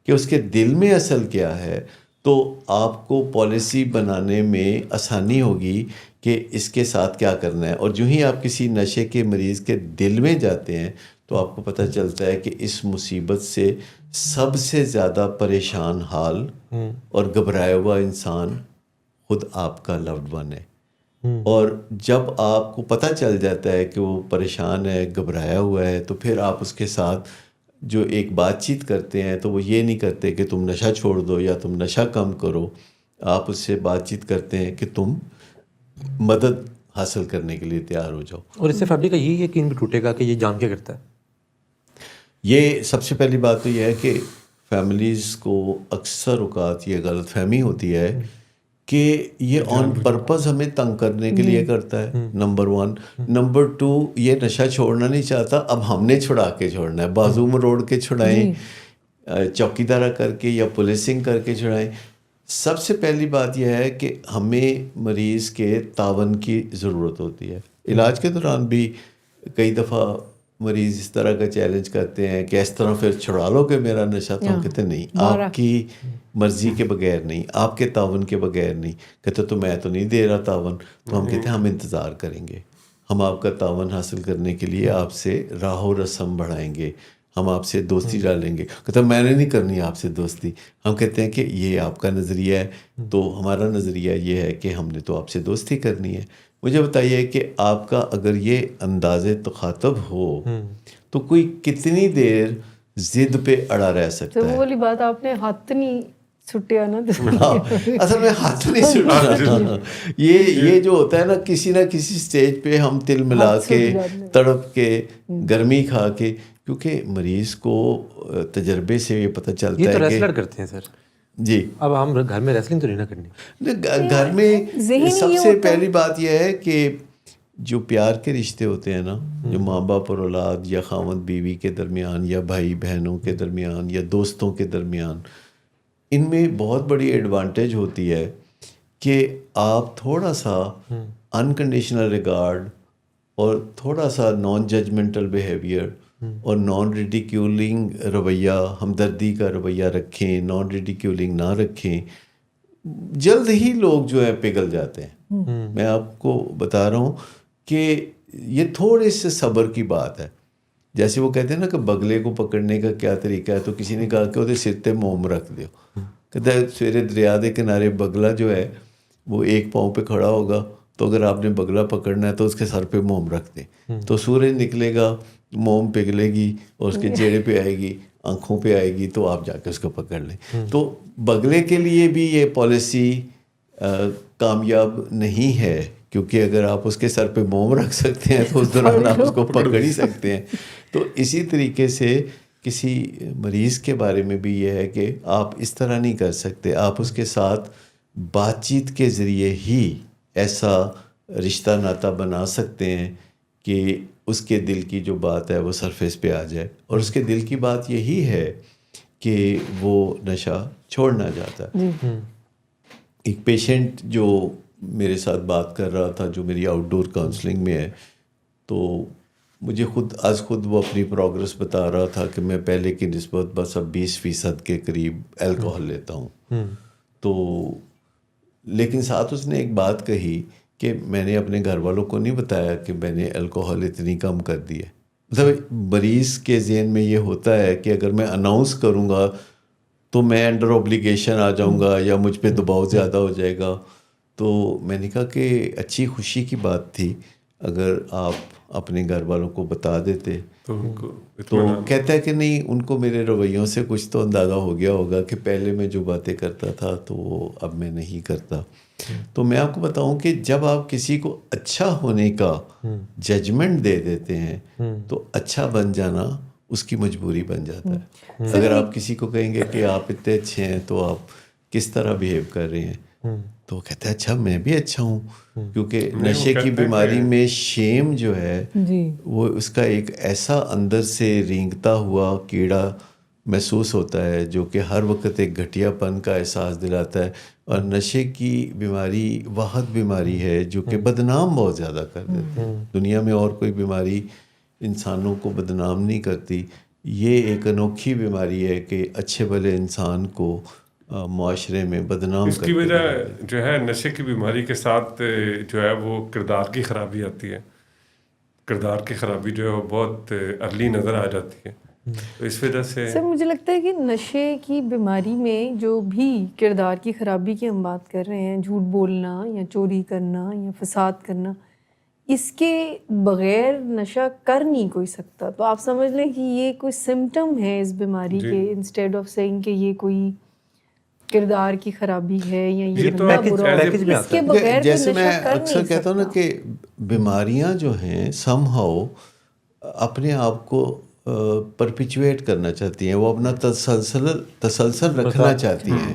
کہ اس کے دل میں اصل کیا ہے تو آپ کو پالیسی بنانے میں آسانی ہوگی کہ اس کے ساتھ کیا کرنا ہے. اور جو ہی آپ کسی نشے کے مریض کے دل میں جاتے ہیں تو آپ کو پتہ چلتا ہے کہ اس مصیبت سے سب سے زیادہ پریشان حال اور گھبرایا ہوا انسان خود آپ کا لوڈ ون ہے. اور جب آپ کو پتہ چل جاتا ہے کہ وہ پریشان ہے, گھبرایا ہوا ہے, تو پھر آپ اس کے ساتھ جو ایک بات چیت کرتے ہیں تو وہ یہ نہیں کرتے کہ تم نشہ چھوڑ دو یا تم نشہ کم کرو. آپ اس سے بات چیت کرتے ہیں کہ تم مدد حاصل کرنے کے لیے تیار ہو جاؤ. اور اس سے فیملی کا یہی یقین بھی ٹوٹے گا کہ یہ جان کے کرتا ہے. یہ سب سے پہلی بات تو یہ ہے کہ فیملیز کو اکثر اوقات یہ غلط فہمی ہوتی ہے کہ یہ آن پرپز ہمیں تنگ کرنے کے لیے کرتا ہے, نمبر 1. نمبر 2, یہ نشہ چھوڑنا نہیں چاہتا, اب ہم نے چھڑا کے چھوڑنا ہے. بازو میں روڑ کے چھڑائیں, چوکی دارہ کر کے یا پولیسنگ کر کے چھڑائیں. سب سے پہلی بات یہ ہے کہ ہمیں مریض کے تعاون کی ضرورت ہوتی ہے. علاج کے دوران بھی کئی دفعہ مریض اس طرح کا چیلنج کرتے ہیں کہ اس طرح پھر چھڑا لو کہ میرا نشہ, تو ہم کہتے ہیں نہیں, آپ کی مرضی کے بغیر نہیں, آپ کے تعاون کے بغیر نہیں. کہتے تو میں تو نہیں دے رہا تعاون. تو ہم کہتے ہیں ہم انتظار کریں گے, ہم آپ کا تعاون حاصل کرنے کے لیے آپ سے راہ و رسم بڑھائیں گے, ہم آپ سے دوستی ڈالیں گے. کہتے میں نے نہیں کرنی آپ سے دوستی. ہم کہتے ہیں کہ یہ آپ کا نظریہ ہے, تو ہمارا نظریہ یہ ہے کہ ہم نے تو آپ سے دوستی کرنی ہے. مجھے بتائیے کہ آپ کا اگر یہ انداز تخاطب ہو تو کوئی کتنی دیر ضد پہ اڑا رہ سکتا تو ہے. وہ والی بات آپ نے ہاتھ نہیں چھٹیا نا. اصل میں ہاتھ نہیں چھٹنا. یہ جو ہوتا ہے نا, کسی نہ کسی سٹیج پہ ہم تل ملا کے, تڑپ کے, گرمی کھا کے, کیونکہ مریض کو تجربے سے یہ پتہ چلتا ہے یہ کہ تو ریسلر کرتے ہیں سر. جی, اب ہم گھر میں ریسلنگ تو نہیں نہ کرنی. گھر میں سب سے پہلی بات یہ ہے کہ جو پیار کے رشتے ہوتے ہیں نا, جو ماں باپ اور اولاد یا خاوند بیوی کے درمیان یا بھائی بہنوں کے درمیان یا دوستوں کے درمیان, ان میں بہت بڑی ایڈوانٹیج ہوتی ہے کہ آپ تھوڑا سا انکنڈیشنل ریگارڈ اور تھوڑا سا نان ججمنٹل بیہیویئر اور نان ریڈیکیولنگ رویہ, ہمدردی کا رویہ رکھیں, نان ریڈیکیولنگ نہ رکھیں. جلد ہی لوگ جو ہے پگھل جاتے ہیں. میں آپ کو بتا رہا ہوں کہ یہ تھوڑے سے صبر کی بات ہے. جیسے وہ کہتے ہیں نا کہ بگلے کو پکڑنے کا کیا طریقہ ہے, تو کسی نے کہا کہ وہ سر تے موم رکھ دو. کہتا ہے سویرے دریا دے کنارے بگلا جو ہے وہ ایک پاؤں پہ کھڑا ہوگا, تو اگر آپ نے بگلا پکڑنا ہے تو اس کے سر پہ موم رکھ دیں. تو سورج نکلے گا, موم پگھلے گی اور اس کے جیڑے پہ آئے گی, آنکھوں پہ آئے گی, تو آپ جا کے اس کو پکڑ لیں. تو بگلے کے لیے بھی یہ پالیسی کامیاب نہیں ہے, کیونکہ اگر آپ اس کے سر پہ موم رکھ سکتے ہیں تو اس دوران آپ اس کو پکڑ ہی سکتے ہیں. تو اسی طریقے سے کسی مریض کے بارے میں بھی یہ ہے کہ آپ اس طرح نہیں کر سکتے. آپ اس کے ساتھ بات چیت کے ذریعے ہی ایسا رشتہ ناتا بنا سکتے ہیں کہ اس کے دل کی جو بات ہے وہ سرفیس پہ آ جائے. اور اس کے دل کی بات یہی ہے کہ وہ نشہ چھوڑنا چاہتا ہے. ایک پیشنٹ جو میرے ساتھ بات کر رہا تھا, جو میری آؤٹ ڈور کاؤنسلنگ میں ہے, تو مجھے خود وہ اپنی پروگرس بتا رہا تھا کہ میں پہلے کی نسبت بس اب 20% کے قریب الکوہل لیتا ہوں. تو لیکن ساتھ اس نے ایک بات کہی کہ میں نے اپنے گھر والوں کو نہیں بتایا کہ میں نے الکوہل اتنی کم کر دی ہے. مطلب مریض کے ذہن میں یہ ہوتا ہے کہ اگر میں اناؤنس کروں گا تو میں انڈر اوبلیگیشن آ جاؤں گا یا مجھ پہ دباؤ زیادہ ہو جائے گا. تو میں نے کہا کہ اچھی خوشی کی بات تھی اگر آپ اپنے گھر والوں کو بتا دیتے. تو کہتا ہے کہ نہیں, ان کو میرے رویوں سے کچھ تو اندازہ ہو گیا ہوگا کہ پہلے میں جو باتیں کرتا تھا تو وہ اب میں نہیں کرتا. تو میں آپ کو بتاؤں کہ جب آپ کسی کو اچھا ہونے کا ججمنٹ دے دیتے ہیں تو اچھا بن جانا اس کی مجبوری بن جاتا ہے. اگر آپ کسی کو کہیں گے کہ آپ اتنے اچھے ہیں تو آپ کس طرح بیہیو کر رہے ہیں, تو وہ کہتا ہے اچھا میں بھی اچھا ہوں. کیونکہ نشے کی بیماری میں شیم جو ہے وہ اس کا ایک ایسا اندر سے رینگتا ہوا کیڑا محسوس ہوتا ہے جو کہ ہر وقت ایک گھٹیا پن کا احساس دلاتا ہے. اور نشے کی بیماری واحد بیماری ہے جو کہ بدنام بہت زیادہ کر دیتی ہے. دنیا میں اور کوئی بیماری انسانوں کو بدنام نہیں کرتی. یہ ایک انوکھی بیماری ہے کہ اچھے بھلے انسان کو معاشرے میں بدنام اس کی وجہ جو ہے نشے کی بیماری کے ساتھ جو ہے وہ کردار کی خرابی آتی ہے. کردار کی خرابی جو ہے وہ بہت ارلی نظر آ جاتی ہے. تو اس وجہ سے سر مجھے لگتا ہے کہ نشے کی بیماری میں جو بھی کردار کی خرابی کی ہم بات کر رہے ہیں، جھوٹ بولنا یا چوری کرنا یا فساد کرنا، اس کے بغیر نشہ کر نہیں کوئی سکتا. تو آپ سمجھ لیں کہ یہ کوئی سمٹم ہے اس بیماری کے، انسٹیڈ آف سیئنگ کہ یہ کوئی کردار کی خرابی ہے یا یہ تو بندہ برا ہے. پیکج میں اس کے آتا بغیر کوئی جیسے میں نشہ کر اکثر نہیں کہتا ہوں نا سکتا. کہ بیماریاں جو ہیں سم ہاؤ اپنے آپ کو پرپیچویٹ کرنا چاہتی ہیں، وہ اپنا تسلسل رکھنا چاہتی ہیں.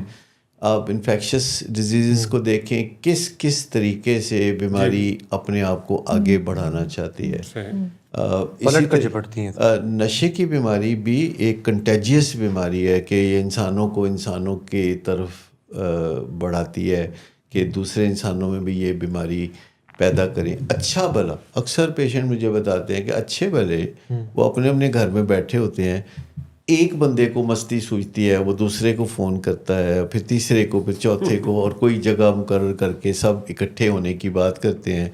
آپ انفیکشس ڈیزیزز کو دیکھیں، کس طریقے سے بیماری اپنے آپ کو آگے بڑھانا چاہتی ہے. اسی طرح نشے کی بیماری بھی ایک کنٹیجیس بیماری ہے کہ یہ انسانوں کی طرف بڑھاتی ہے کہ دوسرے انسانوں میں بھی یہ بیماری پیدا کریں. اچھا بھلا اکثر پیشنٹ مجھے بتاتے ہیں کہ اچھے بھلے وہ اپنے گھر میں بیٹھے ہوتے ہیں، ایک بندے کو مستی سوچتی ہے، وہ دوسرے کو فون کرتا ہے، پھر تیسرے کو، پھر چوتھے کو، اور کوئی جگہ مقرر کر کے سب اکٹھے ہونے کی بات کرتے ہیں.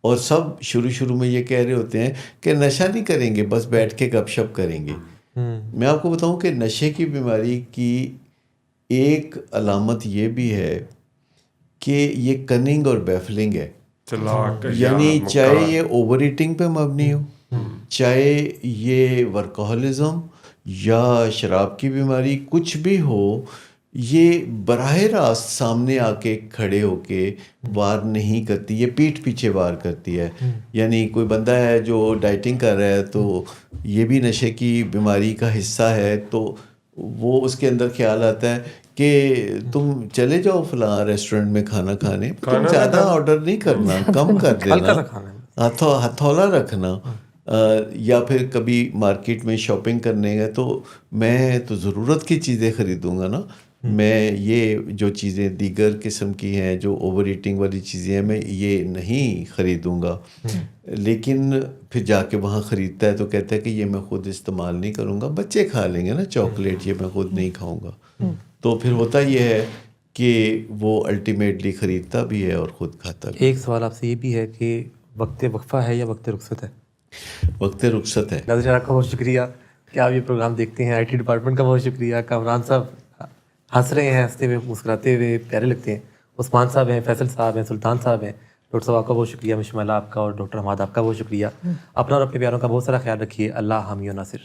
اور سب شروع میں یہ کہہ رہے ہوتے ہیں کہ نشہ نہیں کریں گے، بس بیٹھ کے گپ شپ کریں گے. میں آپ کو بتاؤں کہ نشے کی بیماری کی ایک علامت یہ بھی ہے کہ یہ کننگ اور بیفلنگ ہے. یعنی چاہے یہ اوور ایٹنگ پہ مبنی ہو، چاہے یہ ورکہولزم یا شراب کی بیماری کچھ بھی ہو، یہ براہ راست سامنے آ کے کھڑے ہو کے وار نہیں کرتی، یہ پیٹھ پیچھے وار کرتی ہے. یعنی کوئی بندہ ہے جو ڈائٹنگ کر رہا ہے تو یہ بھی نشے کی بیماری کا حصہ ہے، تو وہ اس کے اندر خیال آتا ہے کہ تم چلے جاؤ فلاں ریسٹورنٹ میں کھانا کھانے، تم زیادہ آرڈر نہیں کرنا، کم کر دینا، ہتھولا رکھنا. یا پھر کبھی مارکیٹ میں شاپنگ کرنے گئے تو میں تو ضرورت کی چیزیں خریدوں گا نا، میں یہ جو چیزیں دیگر قسم کی ہیں جو اوور ایٹنگ والی چیزیں ہیں میں یہ نہیں خریدوں گا. لیکن پھر جا کے وہاں خریدتا ہے تو کہتا ہے کہ یہ میں خود استعمال نہیں کروں گا، بچے کھا لیں گے نا چاکلیٹ، یہ میں خود نہیں کھاؤں گا. تو پھر ہوتا یہ ہے کہ وہ الٹیمیٹلی خریدتا بھی ہے اور خود کھاتا بھی. ایک سوال آپ سے یہ بھی ہے کہ وقت وقفہ ہے یا وقت رخصت ہے؟ وقت رخصت ہے. ناظرین آپ کا بہت شکریہ کہ آپ یہ پروگرام دیکھتے ہیں. IT ڈپارٹمنٹ کا بہت شکریہ. کامران صاحب ہنس رہے ہیں، ہنستے ہوئے مسکراتے ہوئے پیارے لگتے ہیں. عثمان صاحب ہیں، فیصل صاحب ہیں، سلطان صاحب ہیں. ڈاکٹر صاحب آپ کا بہت شکریہ، مشملہ آپ کا، اور ڈاکٹر حماد آپ کا بہت شکریہ. اپنا اور اپنے پیاروں کا بہت سارا خیال رکھیے. اللہ حامی و ناصر.